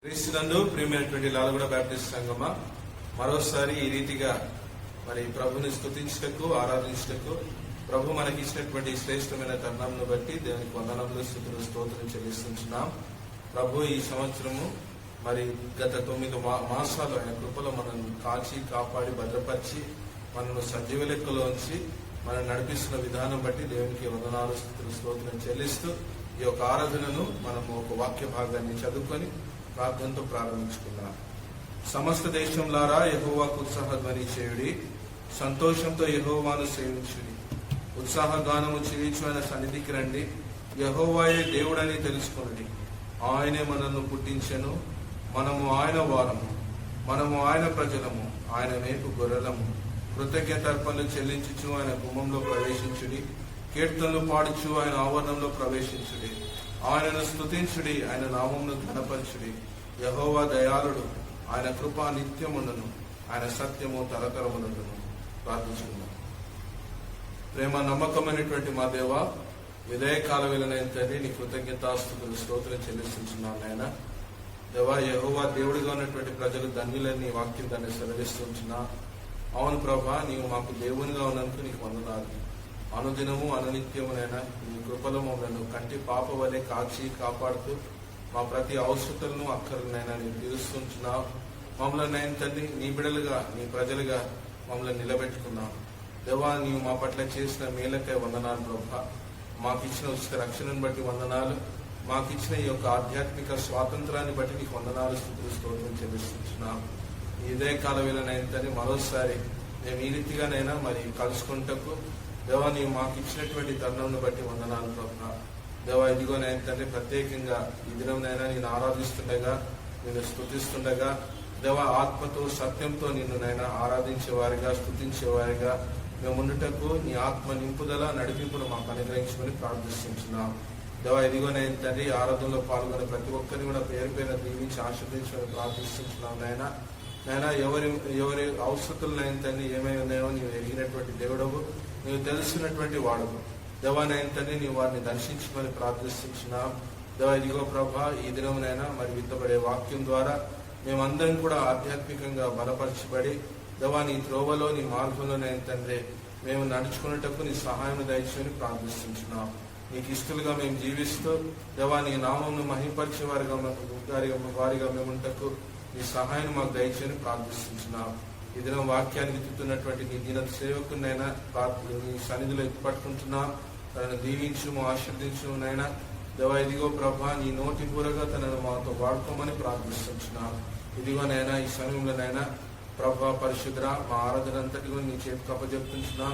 క్రీస్తునందు ప్రియమైనటువంటి లాలగూడ బ్యాప్టిస్ట్ సంఘమా, మరోసారి ఈ రీతిగా మరి ప్రభుని స్తుతించటకు ఆరాధించటకు ప్రభు మనకి ఇచ్చినటువంటి శ్రేష్టమైన తరుణంను బట్టి దేవునికి వందనములు స్తుతులు స్తోత్రం చెల్లిస్తున్నాం. ప్రభు ఈ సంవత్సరము మరి గత 9 మాసాలు ఆయన కృపలో మనల్ని కాచి కాపాడి భద్రపరిచి మనను సజీవ లెక్కలో ఉంచి మనం నడిపిస్తున్న విధానం బట్టి దేవునికి వందనాలు స్తుతులు స్తోత్రం చెల్లిస్తూ ఈ యొక్క ఆరాధనను మనము ఒక వాక్య భాగాన్ని చదువుకొని ప్రార్థనతో ప్రారంభించుకున్నాం. సమస్త దేశంలారా యెహోవాకు ఉత్సాహధ్వని చేయుడి, సంతోషంతో యెహోవాను సేవించుడి, ఉత్సాహగానము చేయించు ఆయన సన్నిధికి రండి. యెహోవాయే దేవుడని తెలుసుకొనుడి. ఆయనే మనల్ని పుట్టించెను, మనము ఆయన వారము, మనము ఆయన ప్రజలము, ఆయన వైపు గొర్రెలము. కృతజ్ఞతార్పణలు చెల్లించుచు ఆయన గుమ్మంలో ప్రవేశించుడి, కీర్తనలు పాడుచు ఆయన ఆవరణంలో ప్రవేశించుడి. ఆయనను స్తుతించుడి, ఆయన నామమును ఘనపరచుడి. యెహోవా దయాళుడు, ఆయన కృప నిత్యముండును, ఆయన సత్యము తరతరములందును. ప్రార్థించుకుందాం. ప్రేమ నమ్మకమైనటువంటి మా దేవ, ఉదయకాల వేళనైన తండ్రి నీ కృతజ్ఞతాస్తుతులు స్తోత్రం చెల్లిస్తున్నాను. నాయన దేవా, యెహోవా దేవుడిగా ఉన్నటువంటి ప్రజలు ధన్యులని నీ వాక్యం దాన్ని సెలవిస్తుంటున్నా. అవును ప్రభా, నీవు మాకు దేవునిగా ఉన్నందుకు నీకు వందనాలు. అనుదినము అనునిత్యమునైనా నీ కృపలో మమ్మల్ని కంటి పాప వలె కాచి కాపాడుతూ మా ప్రతి అవసరతలను అక్కర్లనైనా నీవు తీరుస్తుంటున్నావు. మమ్మల్ని అయిన తండ్రి నీ బిడలుగా నీ ప్రజలుగా మమ్మల్ని నిలబెట్టుకున్నావు. దేవా, నీవు మా పట్ల చేసిన మేలకై వందనాలు ప్రభా. మాకు ఇచ్చిన ఉచిత రక్షణను బట్టి వందనాలు, మాకు ఇచ్చిన ఈ యొక్క ఆధ్యాత్మిక స్వాతంత్రాన్ని బట్టి నీకు వందనాలు స్తుతులు స్తోత్రం చెల్లిస్తున్నాం. ఈ ఉదయకాల వేళనైన తండ్రి మరోసారి మేము ఈ రీతిగానైనా మరి కలుసుకుంటకు దేవా నీవు మాకు ఇచ్చినటువంటి తరుణంను బట్టి వందనాలు ప్రభా. దేవా, ఇదిగోనైనా తండ్రి ప్రత్యేకంగా ఈ దినంనైనా నేను ఆరాధిస్తుండగా, నేను స్తుతిస్తుండగా దేవా ఆత్మతో సత్యంతో నిన్నునైనా ఆరాధించేవారిగా స్తుతించేవారిగా మేము ఉండుటకు నీ ఆత్మ నింపుదల నడిపింపును మాకు అనుగ్రహించమని ప్రార్థిస్తున్నాం. దేవా, ఇదిగోనైనా తండ్రి ఆరాధనలో పాల్గొనే ప్రతి ఒక్కరిని కూడా పేరు పేరు దీవించి ఆశీర్వదించమని ప్రార్థిస్తున్నాం. నైనా ఎవరి అవసరతలనైనా తండ్రి ఏమై ఉన్నాయో నీవు ఎరిగినటువంటి దేవుడవు, నీవు తెలుసుకున్నటువంటి వాడవు. దేవానైనా తండ్రి నీవు వారిని దర్శించమని ప్రార్థిస్తున్నాం. దేవా, ఇదిగో ప్రభా, ఈ దినమునైనా మరి విత్తబడే వాక్యం ద్వారా మేమందరం కూడా ఆధ్యాత్మికంగా బలపరచబడి దేవా నీ త్రోవలో నీ మార్గంలోనైనా తండ్రి మేము నడుచుకున్నటకు నీ సహాయం దయచేయని ప్రార్థిస్తున్నాం. నీకు ఇష్టలుగా మేము జీవిస్తూ దేవా నీ నామమును మహింపరిచే వారిగా మేముంటకు నీ సహాయం మాకు దయచేయని ప్రార్థిస్తున్నాం. ఈ దినం వాక్యాన్ని విత్తుతున్నటువంటి నీ దిన సేవకునైనా నీ సన్నిధిలో పట్టుకుంటున్నా. తనను దీవించుము, ఆశీర్దించుము నైనా. దేవా, ఇదిగో ప్రభా, నీ నోటి పూరగా తనను మాతో వాడుకోమని ప్రార్థిస్తున్నాం. ఇదిగోనైనా ఈ సమయంలోనైనా ప్రభా పరిశుద్ర మా ఆరాధన అంతటి నీ చేతికి అప్పచెప్తున్నాం.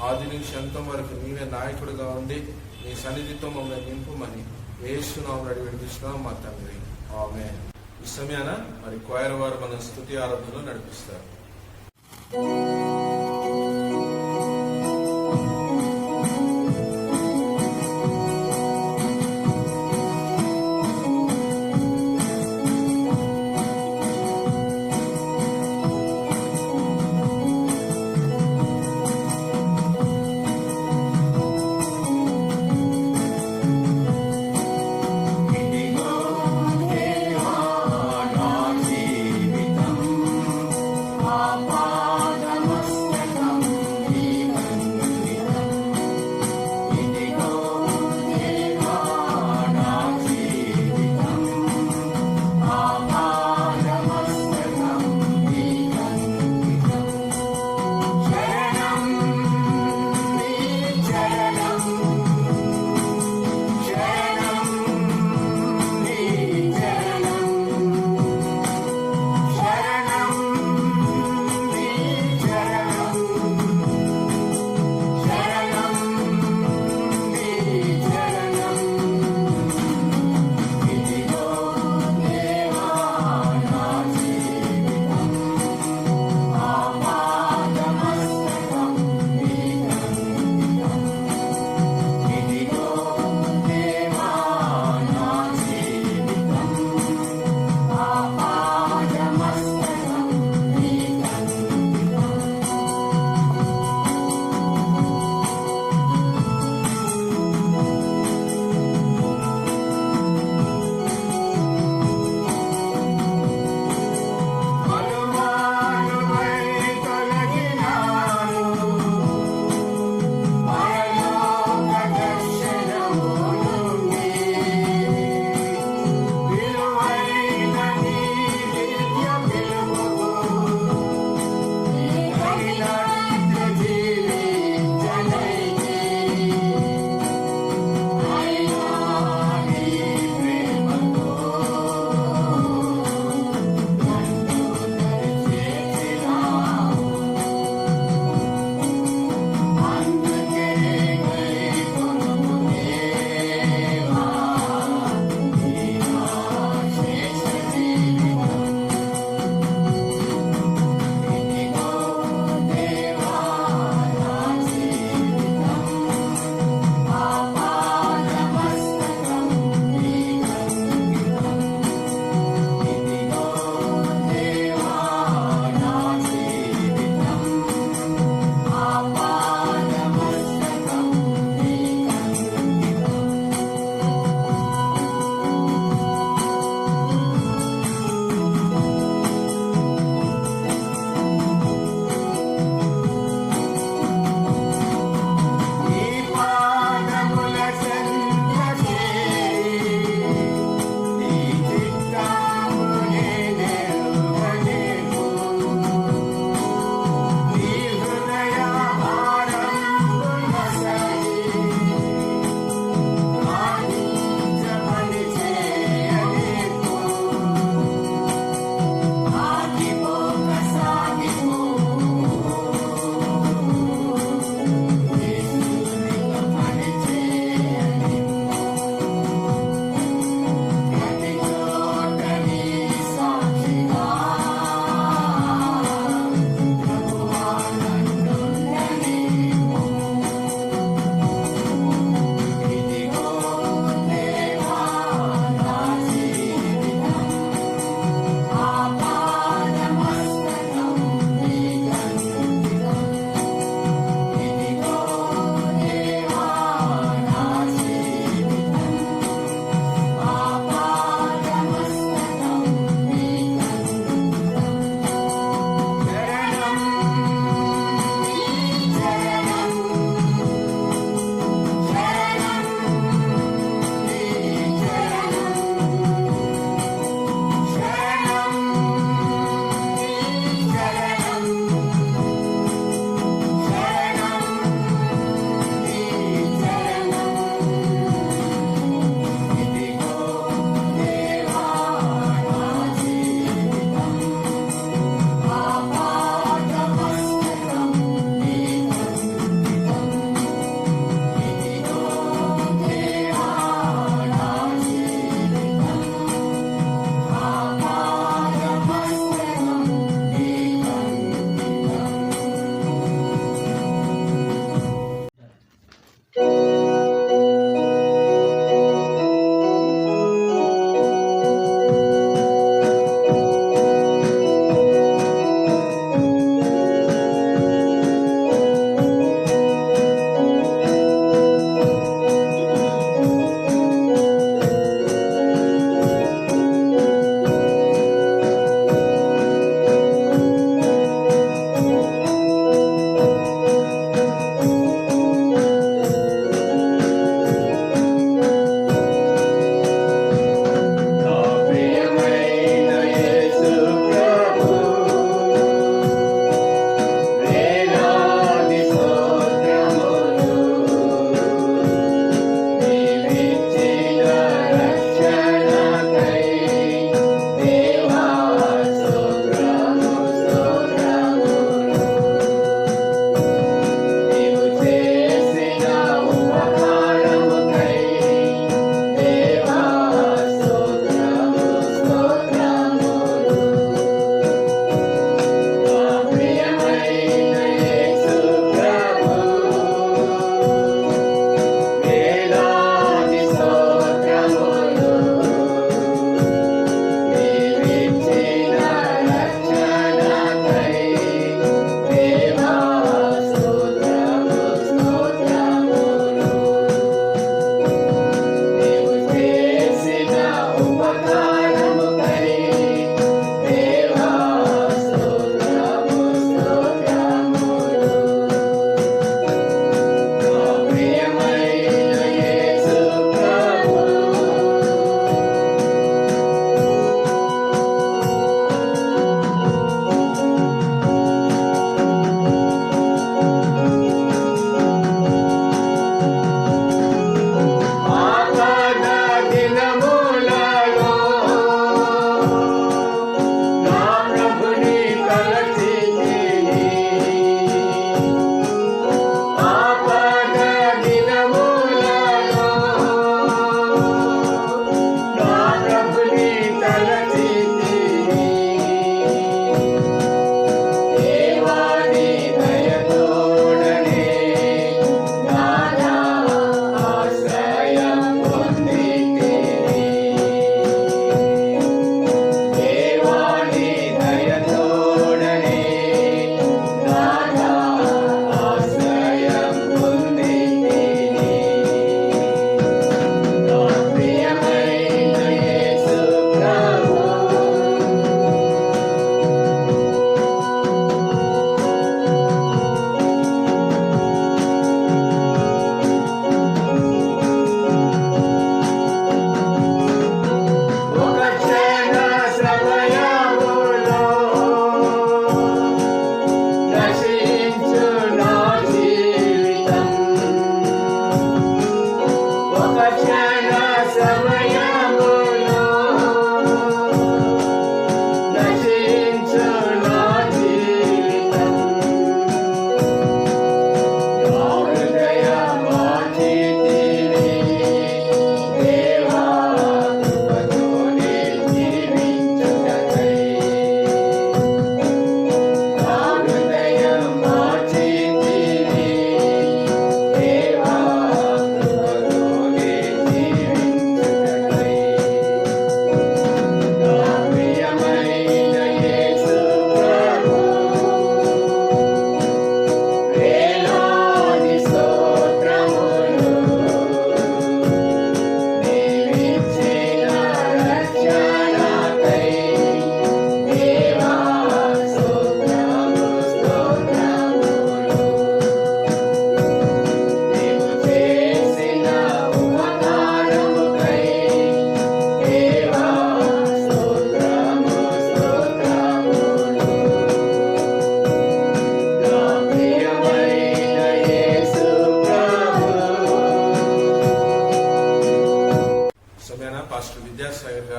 ఆది నుంచి అంతం వరకు నీవే నాయకుడిగా ఉండి నీ సన్నిధితో మమ్మల్ని నింపుమని యేసు నామములో అడిగి వేడుకుంటున్నాం మా తండ్రి, ఆమేన్. ఈ సమయాన మరి క్వైర్ వారు మన స్తుతి ఆరాధనలో నడిపిస్తారు. Namaste.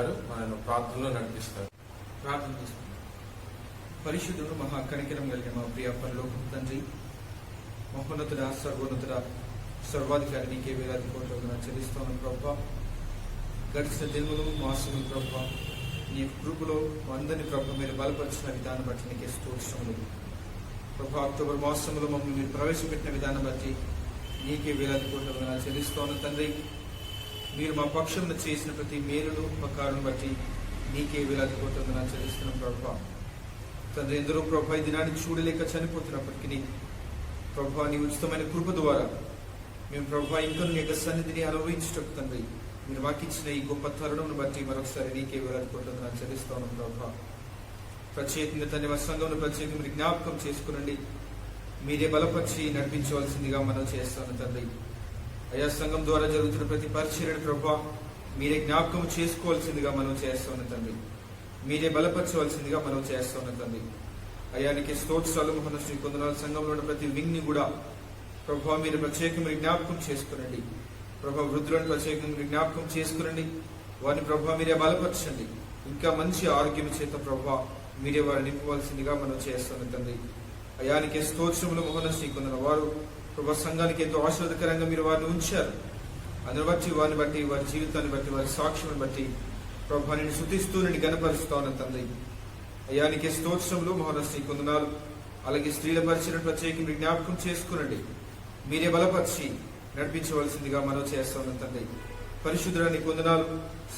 గారు మనను ప్రార్థనలో నడిపిస్తారు. ప్రార్థన చేసుకుందాం. పరిశుద్ధుడు మహా కనికరం కలిగిన మా ప్రియ పరలోకపు తండ్రి, మహోన్నతుడ, సర్వోన్నతుడ, సర్వాధికారి నీకే వేలాది కోట్ల చెల్లిస్తాను ప్రభా. గడిచిన దినములు మాసములు ప్రభా, నీ కృపలో అందరినీ ప్రభు మీరు బలపరిచిన విధానం బట్టి నీకే స్తోత్రములు ప్రభా. అక్టోబర్ మాసంలో మమ్మల్ని మీరు ప్రవేశపెట్టిన విధానం బట్టి నీకే వేలాది కోట్ల చెల్లిస్తాను తండ్రి. మీరు మా పక్షంలో చేసిన ప్రతి మేలును ఉపకారం బట్టి నీకే వేలాది కోట్ల చెల్లిస్తున్నాం ప్రభా. తండ్రి, ఎందరో ప్రభా ఈ దినాన్ని చూడలేక చనిపోతున్నప్పటికీ ప్రభా నీ ఉచితమైన కృప ద్వారా మేము ప్రభా ఇంకా నీ యొక్క సన్నిధిని అనుభవించటకు తండ్రి మీరు మాకిచ్చిన ఈ గొప్ప తరుణం బట్టి మరొకసారి నీకే వేలాది కోట్ల చెల్లిస్తాను ప్రభా. ప్రత్యేకంగా తండ్రి మా సంఘంలో ప్రత్యేకంగా మీరు జ్ఞాపకం చేసుకునండి. మీరే బలపరిచి నడిపించవలసిందిగా మనం చేస్తాను తండ్రి. అయా సంఘం ద్వారా జరుగుతున్న ప్రతి పరిచర్యను ప్రభా మీరే జ్ఞాపకం చేసుకోవాల్సిందిగా మనం చేస్తాను తండ్రి. మీరే బలపరచవలసిందిగా మనం చేస్తాను తండ్రి. అయానికి స్తోత్రాలు మహోన్నత కొందనాలు. సంఘంలో ఉన్న ప్రతి వింగ్ని కూడా ప్రభా మీరు ప్రత్యేకంగా జ్ఞాపకం చేసుకునండి. ప్రభా వృద్ధులను ప్రత్యేకంగా మీరు జ్ఞాపకం చేసుకునండి. వారిని ప్రభా మీరే బలపరచండి. ఇంకా మంచి ఆరోగ్యం చేత ప్రభా మీరే వారిని నింపవలసిందిగా మనం చేస్తాను తండ్రి. అయానికి స్తోత్రములు మహోన్నత కొందరు. వారు ప్రభా సంఘానికి ఎంతో ఆశీర్వాదకరంగా మీరు వారిని ఉంచారు. అందుని బట్టి వారిని బట్టి వారి జీవితాన్ని బట్టి వారి సాక్ష్యాన్ని బట్టి ప్రభా నేను శుతిస్తూ నేను గణపరుస్తాను తండ్రి. అయానికి స్తోత్రములు మహోన్నత కొందనాలు. అలాగే స్త్రీల పరిచయం ప్రత్యేకంగా జ్ఞాపకం చేసుకునండి. మీరే బలపరిచి నడిపించవలసిందిగా మనం చేస్తాను తండ్రి. పరిశుద్ధుని కొందనాలు.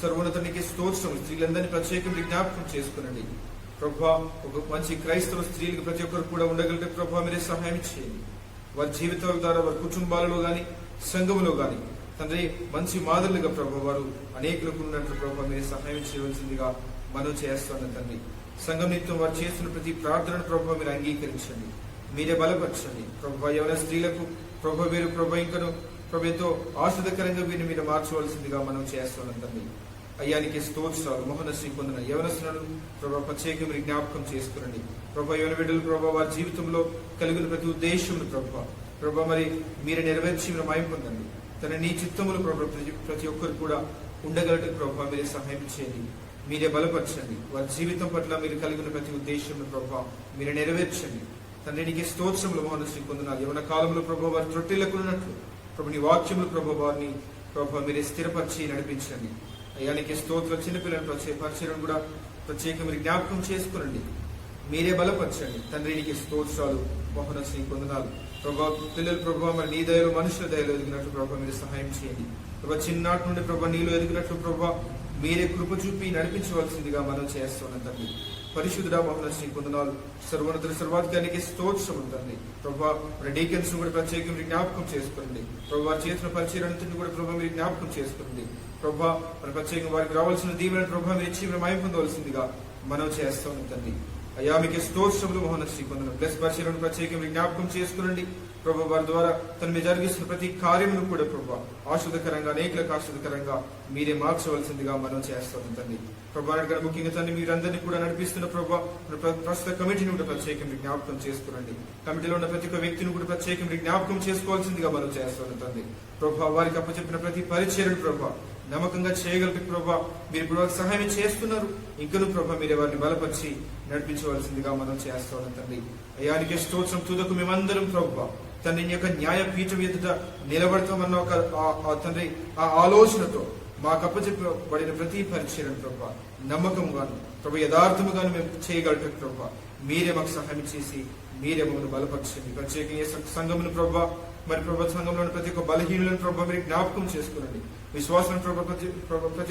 సర్వోన్నతునికి స్తోత్రం. స్త్రీలందరినీ ప్రత్యేకంగా జ్ఞాపకం చేసుకునండి ప్రభా. ఒక మంచి క్రైస్తవ స్త్రీలకు ప్రతి ఒక్కరు కూడా ఉండగలిగే ప్రభా మీరే సహాయం చేయండి. వారి జీవితాల ద్వారా వారి కుటుంబాలలో గాని సంఘములో గాని తండ్రి మంచి మాదిరిగా ప్రభా వారు అనేకులకు ఉన్నట్లు ప్రభా మీరే సహాయం చేయవలసిందిగా మనం చేస్తాను తండ్రి. సంఘం నిత్యం వారు చేస్తున్న ప్రతి ప్రార్థనను ప్రభా మీరు అంగీకరించండి. మీరే బలపరచండి ప్రభా. ఎవరైనా స్త్రీలకు ప్రభా వీరు ప్రభా ఇంకను ప్రభుతో ఆశ్రదకరంగా వీరిని మీరు మార్చవలసిందిగా మనం చేస్తున్నాం తండ్రి. అయ్యానికి స్తోత్రాలు మహోన్నత పొందిన యవనస్తులను ప్రభా ప్రత్యేకంగా మీరు జ్ఞాపకం చేసుకునండి ప్రభా. యవన బిడ్డలు ప్రభా వారి జీవితంలో కలిగిన ప్రతి ఉద్దేశములు ప్రభా మరి మీరు నెరవేర్చి మీరు మాయం పొందండి. తన నీ చిత్తములు ప్రభా ప్రతి ఒక్కరు కూడా ఉండగలట ప్రభా మీరే సహాయం చేయండి. మీరే బలపరచండి. వారి జీవితం పట్ల మీరు కలిగిన ప్రతి ఉద్దేశములు ప్రభా మీరు నెరవేర్చండి తండ్రి. నీకే స్తోత్రములు మహోన్నత పొందినారు. యవన కాలంలో ప్రభా వారి త్రొట్టిల్లకున్నట్లు ప్రభు నీ వాక్యములు ప్రభా వారిని ప్రభా మీరే స్థిరపరిచి నడిపించండి. అయ్యానికి స్తోత్రం. చిన్నపిల్లల పరిచయం కూడా ప్రత్యేకంగా మీరు జ్ఞాపకం చేసుకునండి. మీరే బలపరచండి తండ్రి. నీకు స్తోత్రాలు మహోన్నత పొందనాలు ప్రభా. పిల్లలు ప్రభా మరి నీ దయలో మనుషుల దయలో ఎదిగినట్లు ప్రభా మీరు సహాయం చేయండి ప్రభా. చిన్ననాటి నుండి ప్రభా నీలో ఎదిగినట్లు ప్రభా మీరే కృప చూపి నడిపించవలసిందిగా మనం చేస్తున్నాం తండ్రి. పరిశుద్ధుడా మహోన్నత పొందనాలు. సర్వోన్నతుల సర్వాధికారికి స్తోత్రం తండ్రి ప్రభా. మన డీకెన్స్ కూడా ప్రత్యేకంగా జ్ఞాపకం చేసుకోండి ప్రభా. చేసిన పరిచయాన్ని కూడా ప్రభా మీరు జ్ఞాపకం చేసుకోండి ప్రభా. మన ప్రత్యేకంగా వారికి రావాల్సిన దీవెన ప్రభా మీరు ఇచ్చి మాయం పొందవలసిందిగా మనం చేస్తాం తండ్రి. అయ్యా మీకు స్తోత్రములు మహోన్నత పొందనం. ప్లస్ పరిచయాలను ప్రత్యేకంగా జ్ఞాపకం చేసుకునండి ప్రభా. వారి ద్వారా తను మీరు జరిగిస్తున్న ప్రతి కార్యమును కూడా ప్రభా ఆశ్రదకరంగా అనేకులకు ఆశ్రదకరంగా మీరే మార్చవలసిందిగా మనం చేస్తాం తండ్రి ప్రభా. ముఖ్యంగా తండ్రి మీరందరినీ కూడా నడిపిస్తున్న ప్రభా ప్రస్తుత కమిటీని కూడా ప్రత్యేకంగా జ్ఞాపకం చేసుకునండి. కమిటీలో ఉన్న ప్రతి ఒక్క వ్యక్తిని కూడా ప్రత్యేకంగా జ్ఞాపకం చేసుకోవాల్సిందిగా మనం చేస్తాం తండ్రి ప్రభా. వారికి అప్పచెప్పిన ప్రతి పరిచయం ప్రభా నమ్మకంగా చేయగలిగే ప్రభా మీరు ఇప్పుడు సహాయం చేస్తున్నారు. ఇంకనూ ప్రభా మీరే వారిని బలపరిచి నడిపించవలసిందిగా మనం చేస్తాం తండ్రి. అయానికి స్తోత్రం. తుదకు మేమందరం ప్రభా తండ్రి యొక్క న్యాయపీఠం ఎదుట నిలబడతామన్న ఒక తండ్రి ఆ ఆలోచనతో మాకు అప్పచెప్పబడిన ప్రతి పరిచయం ప్రభా నమ్మకంగాను ప్రభా యథార్థముగాను మేము చేయగలటం ప్రభా మీరే మాకు సహాయం చేసి మీరే మమ్మల్ని బలపరచండి. ప్రత్యేకంగా సంఘమును ప్రభా మరి ప్రభా సంఘంలోని ప్రతి ఒక్క బలహీనులను ప్రభా మీరు జ్ఞాపకం చేసుకునండి. విశ్వాసం ప్రతి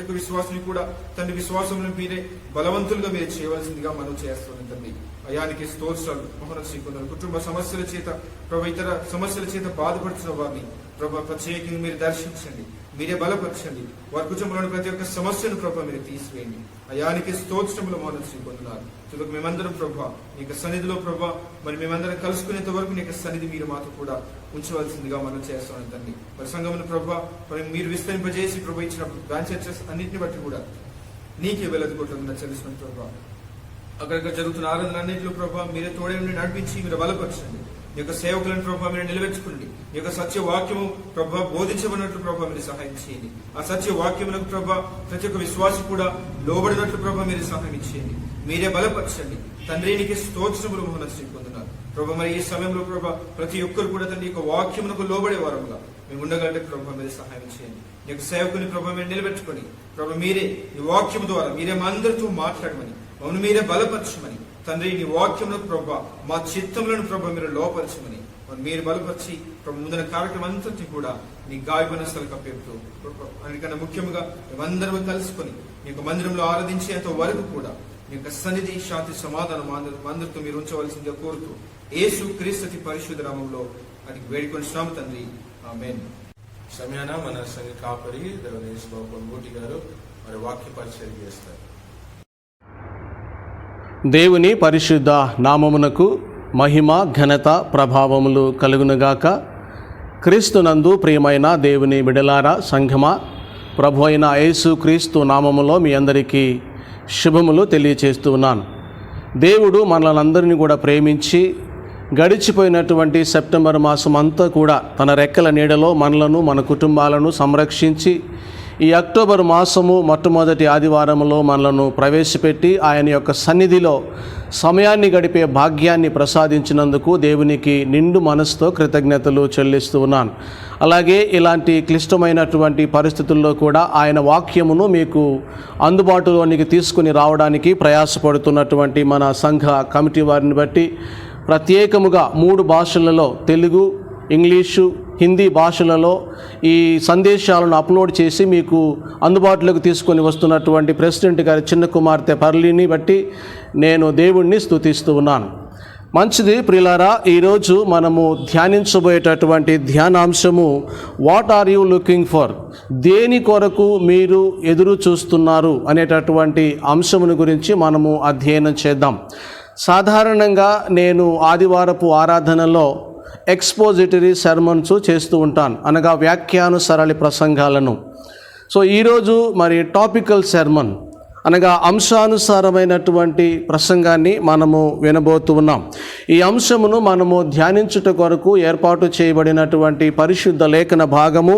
ఒక్క విశ్వాసం కూడా తండ్రి విశ్వాసంలో మీరే బలవంతులుగా మీరు చేయవలసిందిగా మనం చేస్తున్నాం తండ్రి. అయానికి స్తోత్రాలు మహోన్నత కొందరు. కుటుంబ సమస్యల చేత ప్రభా ఇతర సమస్యల చేత బాధపడుతున్న వారిని ప్రభా ప్రత్యేకంగా మీరు దర్శించండి. మీరే బలపరచండి. వారి కుటుంబంలోని ప్రతి ఒక్క సమస్యను ప్రభా మీరు తీసివేయండి. అయానికి స్తోత్రములు మహోన్నత పొందున్నారు. తుదకు మేమందరం ప్రభా నీకు సన్నిధిలో ప్రభా మరి మేమందరం కలుసుకునేంత వరకు నీకు సన్నిధి మీరు మాతో కూడా ఉంచవలసిందిగా మనం చేస్తాం తండ్రి. మరి సంఘమును ప్రభా మరి మీరు విస్తరింపజేసి ప్రభా ఇచ్చిన బ్రాంచ్ చర్చెస్ అన్నింటిని బట్టి కూడా నీకే వెలదుకుంటుందని తెలుసుకుని ప్రభా అక్కడక్కడ జరుగుతున్న ఆరాధన అన్నింటిలో ప్రభా మీరే తోడే నుండి నడిపించి మీరు బలపరచండి. ఈ యొక్క సేవకులను ప్రభావ మీరు నిలబెట్టుకోండి. ఈ యొక్క సత్యవాక్యము ప్రభావ బోధించబడినట్లు ప్రభావ మీరు సహాయం చేయండి. ఆ సత్యవాక్యములకు ప్రభావ ప్రతి ఒక్క విశ్వాసి కూడా లోబడినట్లు ప్రభావ మీరు సహాయం చేయండి. మీరే బలపరచండి తండ్రి. నీకు స్తోత్రములు మహోన్నతుని పొందున్నారు ప్రభావ. మరి ఈ సమయంలో ప్రభావ ప్రతి ఒక్కరు కూడా తండ్రి యొక్క వాక్యమునకు లోబడే వారముగా మేము ఉండగలంటే ప్రభావ మీరు సహాయం చేయండి. ఈ యొక్క సేవకుని ప్రభావ మీరు నిలబెట్టుకొని ప్రభావ మీరే ఈ వాక్యం ద్వారా మీరే మా అందరితో మాట్లాడమని, మమ్మల్ని మీరే బలపరచమని తండ్రి. నీ వాక్యంలో ప్రభావ మా చిత్తములను ప్రభావ మీరు లోపరచమని మీరు బలపరిచి ప్రభు ముందున కార్యక్రమం అంతటి కూడా నీ గాయపడిన స్థలం కప్పేపుతూ అందుకన్నా ముఖ్యంగా మేమందరం కలుసుకొని నీ యొక్క మందిరంలో ఆరాధించేంత వరకు కూడా నీ యొక్క సన్నిధి, శాంతి, సమాధానం అందరితో మీరు ఉంచవలసిందిగా కోరుతూ యేసు క్రీస్తు పరిశుద్ధ నామములో అది వేడుకొనిస్తున్నాము తండ్రి. ఆమేన్. సమయాన మన సంఘ కాపరి దేవనేశ్ బాబు పొంగూటి గారు మరి వాక్య పరిచయం చేస్తారు. దేవుని పరిశుద్ధ నామమునకు మహిమ, ఘనత, ప్రభావములు కలుగునుగాక. క్రీస్తునందు ప్రియమైన దేవుని బిడలారా, సంఘమా, ప్రభు అయిన యేసు క్రీస్తు నామములో మీ అందరికీ శుభములు తెలియచేస్తూ ఉన్నాను. దేవుడు మనలందరినీ కూడా ప్రేమించి గడిచిపోయినటువంటి సెప్టెంబర్ మాసం అంతా కూడా తన రెక్కల నీడలో మనలను, మన కుటుంబాలను సంరక్షించి ఈ అక్టోబర్ మాసము మొట్టమొదటి ఆదివారంలో మనలను ప్రవేశపెట్టి ఆయన యొక్క సన్నిధిలో సమయాన్ని గడిపే భాగ్యాన్ని ప్రసాదించినందుకు దేవునికి నిండు మనసుతో కృతజ్ఞతలు చెల్లిస్తూ ఉన్నాను. అలాగే ఇలాంటి క్లిష్టమైనటువంటి పరిస్థితుల్లో కూడా ఆయన వాక్యమును మీకు అందుబాటులోనికి తీసుకుని రావడానికి ప్రయాసపడుతున్నటువంటి మన సంఘ కమిటీ వారిని బట్టి ప్రత్యేకముగా 3 భాషలలో తెలుగు, ఇంగ్లీషు, హిందీ భాషలలో ఈ సందేశాలను అప్లోడ్ చేసి మీకు అందుబాటులోకి తీసుకొని వస్తున్నటువంటి ప్రెసిడెంట్ గారి చిన్న కుమార్తె పర్లీని బట్టి నేను దేవుణ్ణి స్తుతిస్తూ ఉన్నాను. మంచిది ప్రియులారా, ఈరోజు మనము ధ్యానించబోయేటటువంటి ధ్యానాంశము what are you looking for, దేని కొరకు మీరు ఎదురు చూస్తున్నారు అనేటటువంటి అంశమును గురించి మనము అధ్యయనం చేద్దాం. సాధారణంగా నేను ఆదివారపు ఆరాధనలో ఎక్స్పోజిటరీ సెర్మన్స్ చేస్తూ ఉంటాను, అనగా వ్యాఖ్యానుసరళి ప్రసంగాలను. సో ఈరోజు మరి టాపికల్ సెర్మన్ అనగా అంశానుసారమైనటువంటి ప్రసంగాన్ని మనము వినబోతూ ఉన్నాం. ఈ అంశమును మనము ధ్యానించుట కొరకు ఏర్పాటు చేయబడినటువంటి పరిశుద్ధ లేఖన భాగము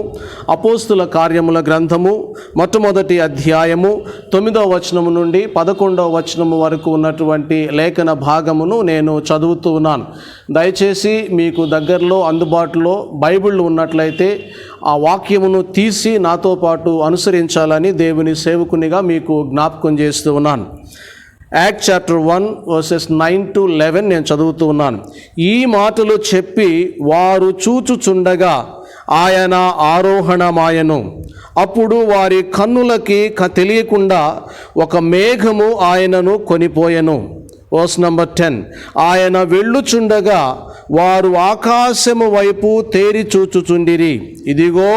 అపోస్తుల కార్యముల గ్రంథము మొట్టమొదటి అధ్యాయము 9వ వచనము నుండి 11వ వచనము వరకు ఉన్నటువంటి లేఖన భాగమును నేను చదువుతూ ఉన్నాను. దయచేసి మీకు దగ్గరలో అందుబాటులో బైబిల్ ఉన్నట్లయితే ఆ వాక్యమును తీసి నాతో పాటు అనుసరించాలని దేవుని సేవకునిగా మీకు జ్ఞాపకం చేస్తూ ఉన్నాను. యాక్ట్ చాప్టర్ 1 వర్సెస్ 9 to 11 నేను చదువుతూ ఉన్నాను. ఈ మాటలు చెప్పి వారు చూచుచుండగా ఆయన ఆరోహణమాయెను. అప్పుడు వారి కన్నులకి తెలియకుండా ఒక మేఘము ఆయనను కొనిపోయెను. వర్స్ నంబర్ 10, ఆయన వెళ్ళుచుండగా వారు ఆకాశము వైపు తేరి చూచుచుండిరి. ఇదిగో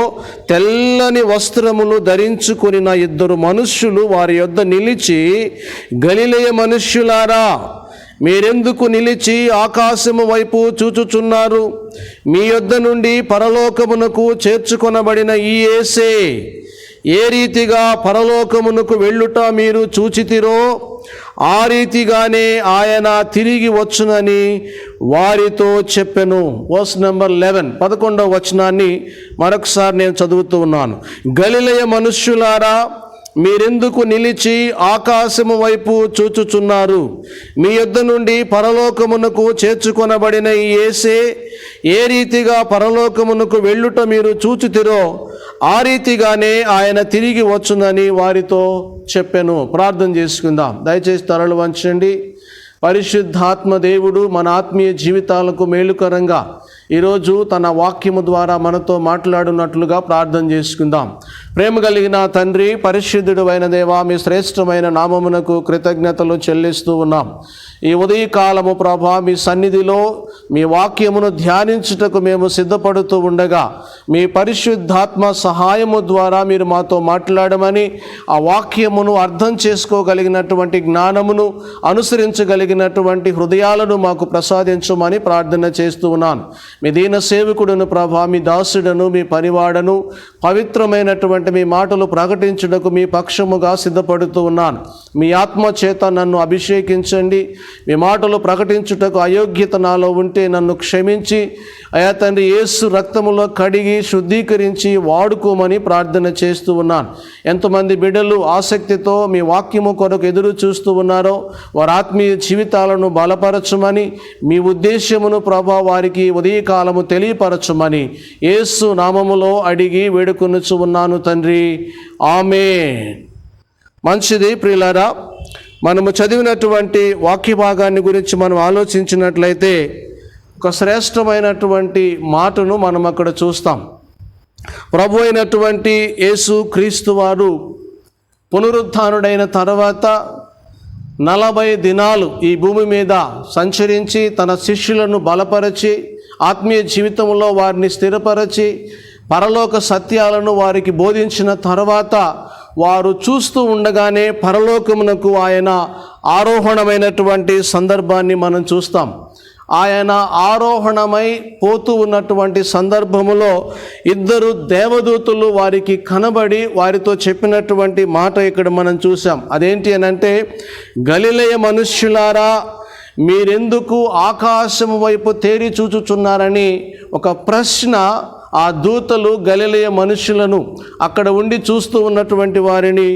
తెల్లని వస్త్రములు ధరించుకొనిన 2 మనుష్యులు వారి యొద్ద నిలిచి, గలిలయ మనుష్యులారా, మీరెందుకు నిలిచి ఆకాశము వైపు చూచుచున్నారు? మీ యొద్ద నుండి పరలోకమునకు చేర్చుకొనబడిన ఈ యేసే ఏ రీతిగా పరలోకమునకు వెళ్ళుట మీరు చూచితిరో ఆ రీతిగానే ఆయన తిరిగి వచ్చునని వారితో చెప్పెను. వర్స్ నెంబర్ 11, 11వ వచనాన్ని మరొకసారి నేను చదువుతూ ఉన్నాను. గలిలయ మనుష్యులారా, మీరెందుకు నిలిచి ఆకాశము వైపు చూచుచున్నారు? మీ యొద్ద నుండి పరలోకమునకు చేర్చుకొనబడిన ఈ యేసే ఏ రీతిగా పరలోకమునకు వెళ్ళుట మీరు చూచుతిరో ఆ రీతిగానే ఆయన తిరిగి వచ్చునని వారితో చెప్పెను. ప్రార్థన చేసుకుందాం. దయచేసి తలలు వంచండి. పరిశుద్ధాత్మ దేవుడు మన ఆత్మీయ జీవితాలకు మేలుకరంగా ఈరోజు తన వాక్యము ద్వారా మనతో మాట్లాడున్నట్లుగా ప్రార్థన చేసుకుందాం. ప్రేమ కలిగిన తండ్రి, పరిశుద్ధుడు అయిన దేవా, మీ శ్రేష్టమైన నామమునకు కృతజ్ఞతలు చెల్లిస్తూ ఉన్నాం. ఈ ఉదయకాలము ప్రభా, మీ సన్నిధిలో మీ వాక్యమును ధ్యానించుటకు మేము సిద్ధపడుతూ ఉండగా మీ పరిశుద్ధాత్మ సహాయము ద్వారా మీరు మాతో మాట్లాడమని, ఆ వాక్యమును అర్థం చేసుకోగలిగినటువంటి జ్ఞానమును, అనుసరించగలిగినటువంటి హృదయాలను మాకు ప్రసాదించమని ప్రార్థన చేస్తూ ఉన్నాను. మీ దీన సేవకుడును ప్రభా, మీ దాసుడను, మీ పనివాడను, పవిత్రమైనటువంటి మీ మాటలు ప్రకటించుటకు మీ పక్షముగా సిద్ధపడుతూ ఉన్నాను. మీ ఆత్మ చేత నన్ను అభిషేకించండి. మీ మాటలు ప్రకటించుటకు అయోగ్యత నాలో ఉంటే నన్ను క్షమించి అయా తండ్రి యేసు రక్తములో కడిగి శుద్ధీకరించి వాడుకోమని ప్రార్థన చేస్తూ ఉన్నాను. ఎంతమంది బిడ్డలు ఆసక్తితో మీ వాక్యము కొరకు ఎదురు చూస్తూ ఉన్నారో వారి ఆత్మీయ జీవితాలను బలపరచమని, మీ ఉద్దేశ్యమును ప్రభా వారికి ఉదయకాలము తెలియపరచమని యేసు నామములో అడిగి వేడుకొనుచు ఉన్నాను తండ్రి, ఆమేన్. మంచిది ప్రియులారా, మనము చదివినటువంటి వాక్య భాగాన్ని గురించి మనం ఆలోచించినట్లయితే ఒక శ్రేష్టమైనటువంటి మాటను మనం అక్కడ చూస్తాం. ప్రభు అయినటువంటి యేసు క్రీస్తు వారు పునరుత్థానుడైన తర్వాత 40 దినాలు ఈ భూమి మీద సంచరించి తన శిష్యులను బలపరచి ఆత్మీయ జీవితంలో వారిని స్థిరపరచి పరలోక సత్యాలను వారికి బోధించిన తర్వాత వారు చూస్తూ ఉండగానే పరలోకమునకు ఆయన ఆరోహణమైనటువంటి సందర్భాన్ని మనం చూస్తాం. ఆయన ఆరోహణమై పోతూ ఉన్నటువంటి సందర్భములో 2 దేవదూతలు వారికి కనబడి వారితో చెప్పినటువంటి మాట ఇక్కడ మనం చూసాం. అదేంటి అనంటే, గలిలయ మనుష్యులారా మీరెందుకు ఆకాశము వైపు తేరి చూచుచున్నారని ఒక ప్రశ్న ఆ దూతలు గలిలయ మనుష్యులను అక్కడ ఉండి చూస్తూ ఉన్నటువంటి వారిని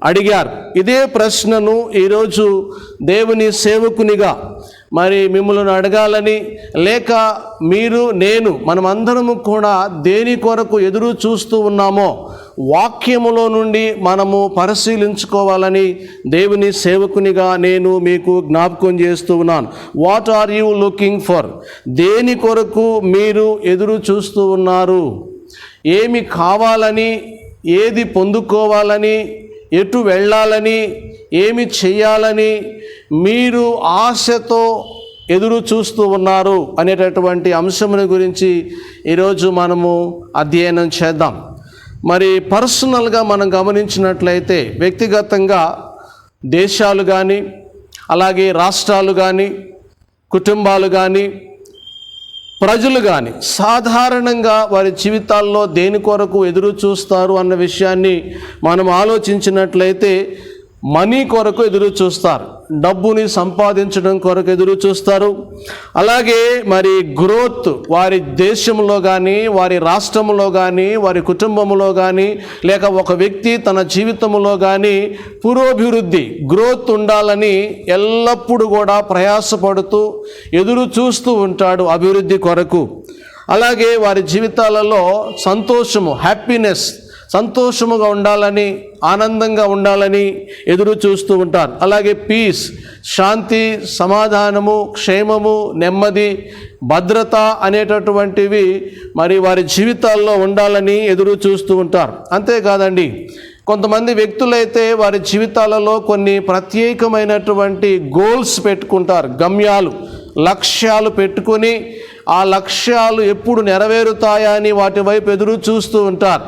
అడిగారు. ఇదే ప్రశ్నను ఈరోజు దేవుని సేవకునిగా మరి మిమ్మల్ని అడగాలని, లేక మీరు నేను మనమందరము కూడా దేని కొరకు ఎదురు చూస్తూ ఉన్నామో వాక్యములో నుండి మనము పరిశీలించుకోవాలని దేవుని సేవకునిగా నేను మీకు జ్ఞాపకం చేస్తూ ఉన్నాను. What are you looking for? దేని కొరకు మీరు ఎదురు చూస్తూ ఉన్నారు? ఏమి కావాలని, ఏది పొందుకోవాలని, ఎటు వెళ్ళాలని, ఏమి చేయాలని మీరు ఆశతో ఎదురు చూస్తూ ఉన్నారు అనేటటువంటి అంశముని గురించి ఈరోజు మనము అధ్యయనం చేద్దాం. మరి పర్సనల్గా మనం గమనించినట్లయితే వ్యక్తిగతంగా దేశాలు కానీ, అలాగే రాష్ట్రాలు కానీ, కుటుంబాలు కానీ, ప్రజలు కానీ సాధారణంగా వారి జీవితాల్లో దేని కొరకు ఎదురు చూస్తారు అన్న విషయాన్ని మనం ఆలోచించినట్లయితే మనీ కొరకు ఎదురు చూస్తారు, డబ్బుని సంపాదించడం కొరకు ఎదురు చూస్తారు. అలాగే మరి గ్రోత్, వారి దేశంలో కానీ, వారి రాష్ట్రంలో కానీ, వారి కుటుంబంలో కానీ, లేక ఒక వ్యక్తి తన జీవితంలో కానీ పురోభివృద్ధి, గ్రోత్ ఉండాలని ఎల్లప్పుడూ కూడా ప్రయాసపడుతూ ఎదురు చూస్తూ ఉంటాడు అభివృద్ధి కొరకు. అలాగే వారి జీవితాలలో సంతోషము, హ్యాపీనెస్, సంతోషముగా ఉండాలని, ఆనందంగా ఉండాలని ఎదురు చూస్తూ ఉంటారు. అలాగే పీస్, శాంతి, సమాధానము, క్షేమము, నెమ్మది, భద్రత అనేటటువంటివి మరి వారి జీవితాల్లో ఉండాలని ఎదురు చూస్తూ ఉంటారు. అంతేకాదండి, కొంతమంది వ్యక్తులైతే వారి జీవితాలలో కొన్ని ప్రత్యేకమైనటువంటి గోల్స్ పెట్టుకుంటారు, గమ్యాలు, లక్ష్యాలు పెట్టుకొని ఆ లక్ష్యాలు ఎప్పుడు నెరవేరుతాయా అని వాటి వైపు ఎదురు చూస్తూ ఉంటారు.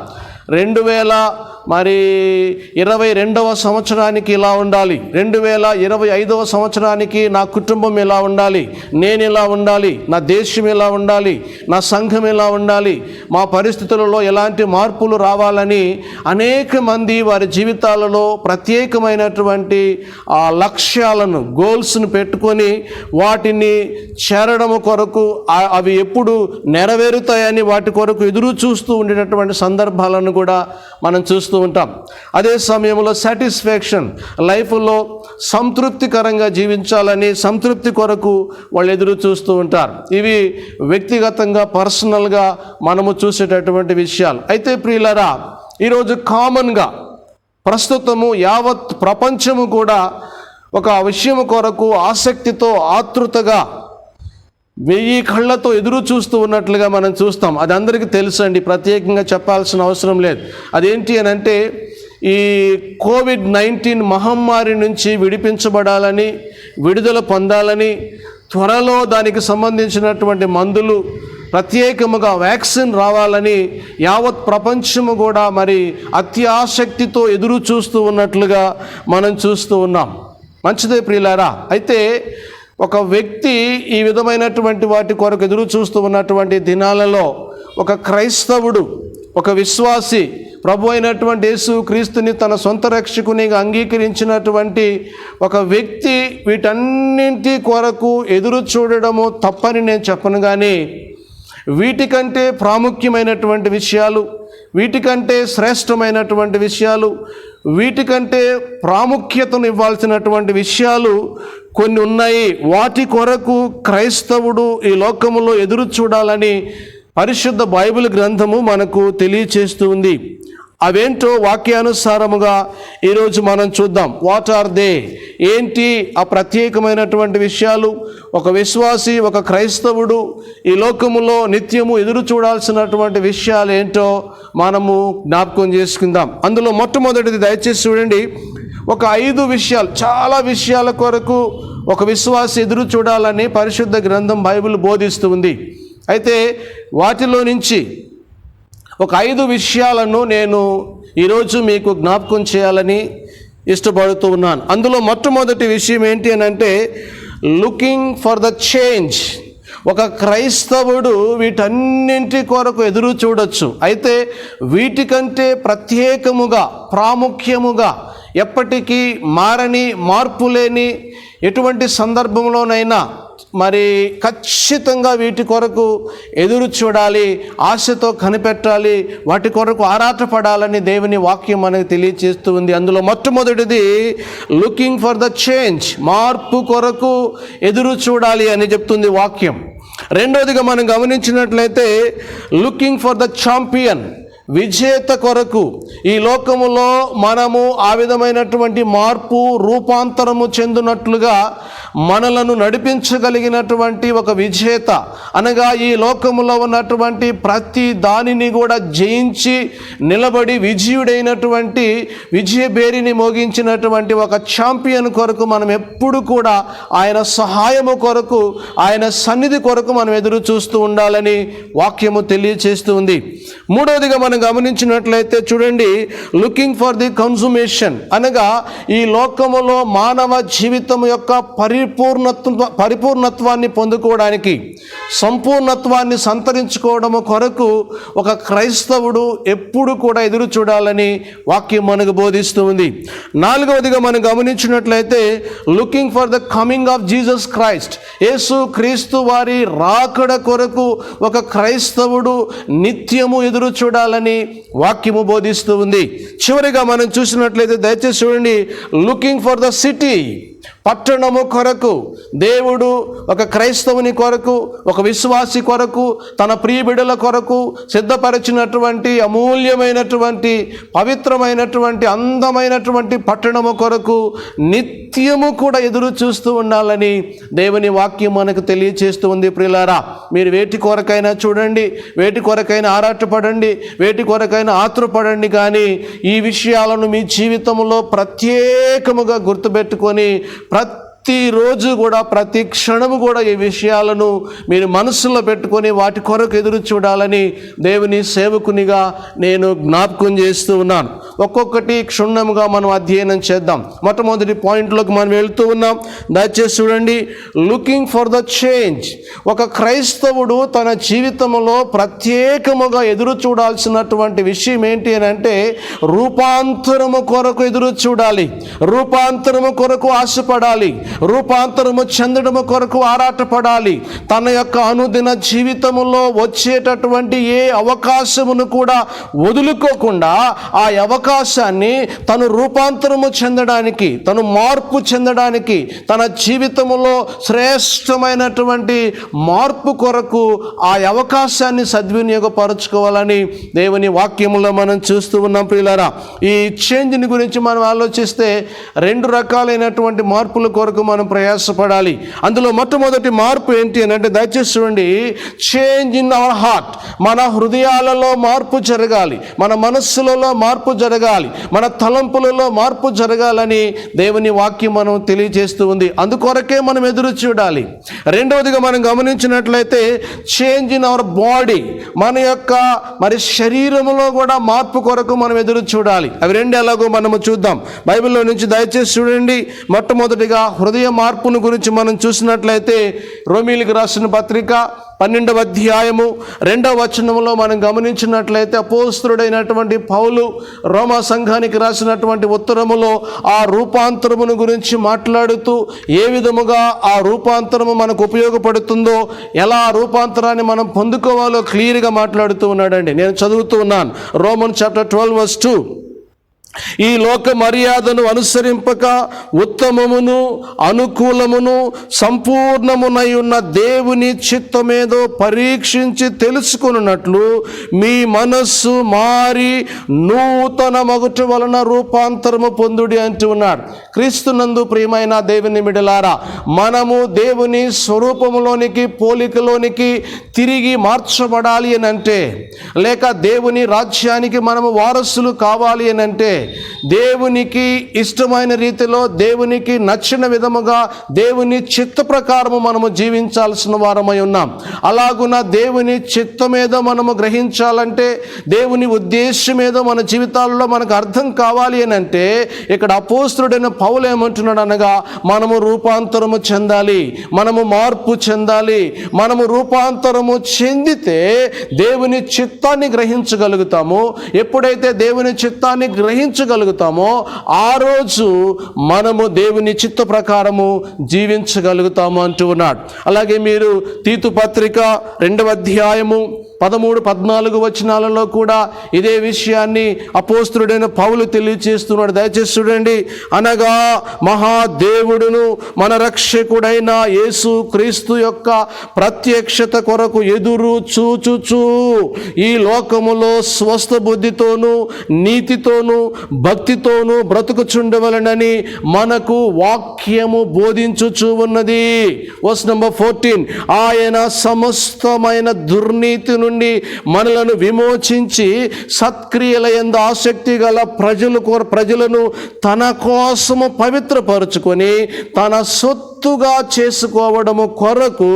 2022వ సంవత్సరానికి ఇలా ఉండాలి, 2025వ సంవత్సరానికి నా కుటుంబం ఇలా ఉండాలి, నేను ఇలా ఉండాలి, నా దేశం ఇలా ఉండాలి, నా సంఘం ఇలా ఉండాలి, మా పరిస్థితులలో ఎలాంటి మార్పులు రావాలని అనేక మంది వారి జీవితాలలో ప్రత్యేకమైనటువంటి ఆ లక్ష్యాలను, గోల్స్ను పెట్టుకొని వాటిని చేరడము కొరకు అవి ఎప్పుడు నెరవేరుతాయని వాటి కొరకు ఎదురు చూస్తూ ఉండేటటువంటి సందర్భాలను కూడా మనం చూస్తూ ఉంటాం. అదే సమయంలో సాటిస్ఫాక్షన్, లైఫ్లో సంతృప్తికరంగా జీవించాలని సంతృప్తి కొరకు వాళ్ళు ఎదురు చూస్తూ ఉంటారు. ఇవి వ్యక్తిగతంగా, పర్సనల్గా మనము చూసేటటువంటి విషయాలు. అయితే ప్రియులారా, ఈరోజు కామన్గా ప్రస్తుతము యావత్ ప్రపంచము కూడా ఒక విషయం కొరకు ఆసక్తితో, ఆతృతగా, 1000 కళ్ళతో ఎదురు చూస్తూ ఉన్నట్లుగా మనం చూస్తాం. అది అందరికీ తెలుసండి, ప్రత్యేకంగా చెప్పాల్సిన అవసరం లేదు. అదేంటి అని అంటే, ఈ కోవిడ్-19 మహమ్మారి నుంచి విడిపించబడాలని, విడుదల పొందాలని, త్వరలో దానికి సంబంధించినటువంటి మందులు, ప్రత్యేకముగా వ్యాక్సిన్ రావాలని యావత్ ప్రపంచము కూడా మరి అత్యాసక్తితో ఎదురు చూస్తూ ఉన్నట్లుగా మనం చూస్తూ ఉన్నాం. మంచిదే ప్రియులారా. అయితే ఒక వ్యక్తి ఈ విధమైనటువంటి వాటి కొరకు ఎదురు చూస్తూ ఉన్నటువంటి దినాలలో ఒక క్రైస్తవుడు, ఒక విశ్వాసి, ప్రభు అయినటువంటి యేసు క్రీస్తుని తన సొంత రక్షకునిగా అంగీకరించినటువంటి ఒక వ్యక్తి వీటన్నింటి కొరకు ఎదురు చూడడము తప్పని నేను చెప్పను, కానీ వీటికంటే ప్రాముఖ్యమైనటువంటి విషయాలు, వీటికంటే శ్రేష్టమైనటువంటి విషయాలు, వీటికంటే ప్రాముఖ్యతను ఇవ్వాల్సినటువంటి విషయాలు కొన్ని ఉన్నాయి. వాటి కొరకు క్రైస్తవుడు ఈ లోకములో ఎదురు చూడాలని పరిశుద్ధ బైబిల్ గ్రంథము మనకు తెలియచేస్తూ ఉంది. అవేంటో వాక్యానుసారముగా ఈరోజు మనం చూద్దాం. What are they? ఏంటి ఆ ప్రత్యేకమైనటువంటి విషయాలు? ఒక విశ్వాసి, ఒక క్రైస్తవుడు ఈ లోకములో నిత్యము ఎదురు చూడాల్సినటువంటి విషయాలు ఏంటో మనము జ్ఞాపకం చేసుకుందాం. అందులో మొట్టమొదటిది దయచేసి చూడండి. ఒక 5 విషయాలు, చాలా విషయాల కొరకు ఒక విశ్వాసి ఎదురు చూడాలని పరిశుద్ధ గ్రంథం బైబిల్ బోధిస్తూ ఉంది. అయితే వాటిలో నుంచి ఒక 5 విషయాలను నేను ఈరోజు మీకు జ్ఞాపకం చేయాలని ఇష్టపడుతూ ఉన్నాను. అందులో మొట్టమొదటి విషయం ఏంటి అని అంటే లుకింగ్ ఫర్ ద చేంజ్. ఒక క్రైస్తవుడు వీటన్నింటి కొరకు ఎదురు చూడొచ్చు. అయితే వీటికంటే ప్రత్యేకముగా, ప్రాముఖ్యముగా, ఎప్పటికీ మారని, మార్పు లేని ఎటువంటి సందర్భంలోనైనా మరి ఖచ్చితంగా వీటి కొరకు ఎదురు చూడాలి, ఆశతో కనిపెట్టాలి, వాటి కొరకు ఆరాటపడాలని దేవుని వాక్యం మనకు తెలియజేస్తూ ఉంది. అందులో మొట్టమొదటిది లుకింగ్ ఫర్ ద చేంజ్, మార్పు కొరకు ఎదురు చూడాలి అని చెప్తుంది వాక్యం. రెండోదిగా మనం గమనించినట్లయితే లుకింగ్ ఫర్ ద ఛాంపియన్, విజేత కొరకు. ఈ లోకములో మనము ఆ విధమైనటువంటి మార్పు, రూపాంతరము చెందినట్లుగా మనలను నడిపించగలిగినటువంటి ఒక విజేత, అనగా ఈ లోకములో ఉన్నటువంటి ప్రతి దానిని కూడా జయించి నిలబడి విజయుడైనటువంటి, విజయబేరిని మోగించినటువంటి ఒక ఛాంపియన్ కొరకు మనం ఎప్పుడు కూడా ఆయన సహాయము కొరకు, ఆయన సన్నిధి కొరకు మనం ఎదురు చూస్తూ ఉండాలని వాక్యము తెలియచేస్తూ ఉంది. మూడవదిగా మనం గమనించినట్లయితే చూడండి, లుకింగ్ ఫర్ ది కన్సుమేషన్, అనగా ఈ లోకములో మానవ జీవితం యొక్క పరిపూర్ణత్వాన్ని పొందుకోవడానికి, సంపూర్ణత్వాన్ని సంతరించుకోవడము కొరకు ఒక క్రైస్తవుడు ఎప్పుడు కూడా ఎదురు చూడాలని వాక్యం మనకు బోధిస్తూ ఉంది. నాలుగవదిగా మనం గమనించినట్లయితే looking for the coming of Jesus Christ, యేసు క్రీస్తు వారి రాకడ కొరకు ఒక క్రైస్తవుడు నిత్యము ఎదురు చూడాలని వాక్యము బోధిస్తూ ఉంది. చివరిగా మనం చూసినట్లయితే దయచేసి చూడండి, లుకింగ్ ఫర్ ద సిటీ, పట్టణము కొరకు. దేవుడు ఒక క్రైస్తవుని కొరకు, ఒక విశ్వాసి కొరకు, తన ప్రియ బిడ్డల కొరకు సిద్ధపరిచినటువంటి అమూల్యమైనటువంటి, పవిత్రమైనటువంటి, అందమైనటువంటి పట్టణము కొరకు నిత్యము కూడా ఎదురు చూస్తూ ఉండాలని దేవుని వాక్యం మనకు తెలియచేస్తూ ఉంది. ప్రియులారా, మీరు వేటి కొరకైనా చూడండి, వేటి కొరకైనా ఆరాటపడండి, వేటి కొరకైనా ఆతురపడండి, కానీ ఈ విషయాలను మీ జీవితంలో ప్రత్యేకముగా గుర్తుపెట్టుకొని ప్రతిరోజు కూడా, ప్రతి క్షణము కూడా ఈ విషయాలను మీరు మనసులో పెట్టుకొని వాటి కొరకు ఎదురు చూడాలని దేవుని సేవకునిగా నేను జ్ఞాపకం చేస్తూ ఉన్నాను. ఒక్కొక్కటి క్షుణ్ణముగా మనం అధ్యయనం చేద్దాం. మొట్టమొదటి పాయింట్లోకి మనం వెళ్తూ ఉన్నాం. దయచేసి చూడండి, లుకింగ్ ఫర్ ద చేంజ్. ఒక క్రైస్తవుడు తన జీవితంలో ప్రత్యేకముగా ఎదురు చూడాల్సినటువంటి విషయం ఏంటి అని అంటే రూపాంతరము కొరకు ఎదురు చూడాలి, రూపాంతరము కొరకు ఆశపడాలి, రూపాంతరము చెందడము కొరకు ఆరాటపడాలి. తన యొక్క అనుదిన జీవితములో వచ్చేటటువంటి ఏ అవకాశమును కూడా వదులుకోకుండా ఆ అవకాశాన్ని తను రూపాంతరము చెందడానికి, తను మార్పు చెందడానికి, తన జీవితములో శ్రేష్టమైనటువంటి మార్పు కొరకు ఆ అవకాశాన్ని సద్వినియోగపరచుకోవాలని దేవుని వాక్యములో మనం చూస్తూ ఉన్నాం. ప్రియులారా, ఈ చేంజ్ని గురించి మనం ఆలోచిస్తే 2 రకాలైనటువంటి మార్పుల కొరకు మనం ప్రయాసపడాలి. అందులో మొట్టమొదటి మార్పు ఏంటి అని అంటే దయచేసి చూడండి, చేంజ్ ఇన్ అవర్ హార్ట్. మన హృదయాలలో మార్పు జరగాలి, మన మనస్సులలో మార్పు జరగాలి. జరగాలి, మన తలంపులలో మార్పు జరగాలని దేవుని వాక్యం మనం తెలియజేస్తూ ఉంది. అందుకొరకే మనం ఎదురు చూడాలి. రెండవదిగా మనం గమనించినట్లయితే చేంజ్ ఇన్ అవర్ బాడీ, మన యొక్క శరీరంలో కూడా మార్పు కొరకు మనం ఎదురు చూడాలి. అవి రెండు ఎలాగో మనము చూద్దాం. బైబిల్లో నుంచి దయచేసి చూడండి. మొట్టమొదటిగా హృదయ మార్పును గురించి మనం చూసినట్లయితే రోమీయులకు రాసిన పత్రిక 12వ అధ్యాయము 2వ వచనంలో మనం గమనించినట్లయితే అపోస్తలుడైనటువంటి పౌలు రోమా సంఘానికి రాసినటువంటి ఉత్తరములో ఆ రూపాంతరమును గురించి మాట్లాడుతూ ఏ విధముగా ఆ రూపాంతరము మనకు ఉపయోగపడుతుందో, ఎలా ఆ రూపాంతరాన్ని మనం పొందుకోవాలో క్లియర్గా మాట్లాడుతూ ఉన్నాడండి. నేను చదువుతూ ఉన్నాను. Roman chapter 12:2. ఈ లోక మర్యాదను అనుసరింపక ఉత్తమమును అనుకూలమును సంపూర్ణమునై ఉన్న దేవుని చిత్తమేదో పరీక్షించి తెలుసుకున్నట్లు మీ మనస్సు మారి నూతన మగుట వలన రూపాంతరము పొందుడి అంటూ ఉన్నాడు. క్రీస్తునందు ప్రియమైన దేవుని బిడ్డలారా, మనము దేవుని స్వరూపములోనికి పోలికలోనికి తిరిగి మార్చబడాలి అని అంటే, లేక దేవుని రాజ్యానికి మనము వారసులు కావాలి అని అంటే, దేవునికి ఇష్టమైన రీతిలో దేవునికి నచ్చిన విధముగా దేవుని చిత్త ప్రకారము మనము జీవించాల్సిన వారమై ఉన్నాం. అలాగున దేవుని చిత్తమేదో మనము గ్రహించాలంటే, దేవుని ఉద్దేశం ఏదో మన జీవితాల్లో మనకు అర్థం కావాలి అని అంటే, ఇక్కడ అపోస్తలుడైన పౌలు ఏమంటున్నాడు అనగా, మనము రూపాంతరము చెందాలి, మనము మార్పు చెందాలి. మనము రూపాంతరము చెందితే దేవుని చిత్తాన్ని గ్రహించగలుగుతాము. ఎప్పుడైతే దేవుని చిత్తాన్ని గ్రహించగలుగుతామో ఆ రోజు మనము దేవుని చిత్త ప్రకారము జీవించగలుగుతాము అంటూ ఉన్నాడు. అలాగే మీరు తీతు పత్రిక 2వ అధ్యాయము 13-14 వచనాలలో కూడా ఇదే విషయాన్ని అపోస్తలుడైన పౌలు తెలియజేస్తున్నాడు. దయచేసి చూడండి. అనగా మహాదేవుడును మన రక్షకుడైన యేసు క్రీస్తు యొక్క ప్రత్యక్షత కొరకు ఎదురు చూచుచు ఈ లోకములో స్వస్థ బుద్ధితోనూ నీతితోనూ భక్తితోనూ బ్రతుకుచుండవలనని మనకు వాక్యము బోధించుచు ఉన్నది. Verse number 14. ఆయన సమస్తమైన దుర్నీతి నుండి మనలను విమోచించి సత్క్రియల యందు ఆసక్తి గల ప్రజలను తన కోసము పవిత్రపరుచుకొని తన సొత్తుగా చేసుకోవడము కొరకు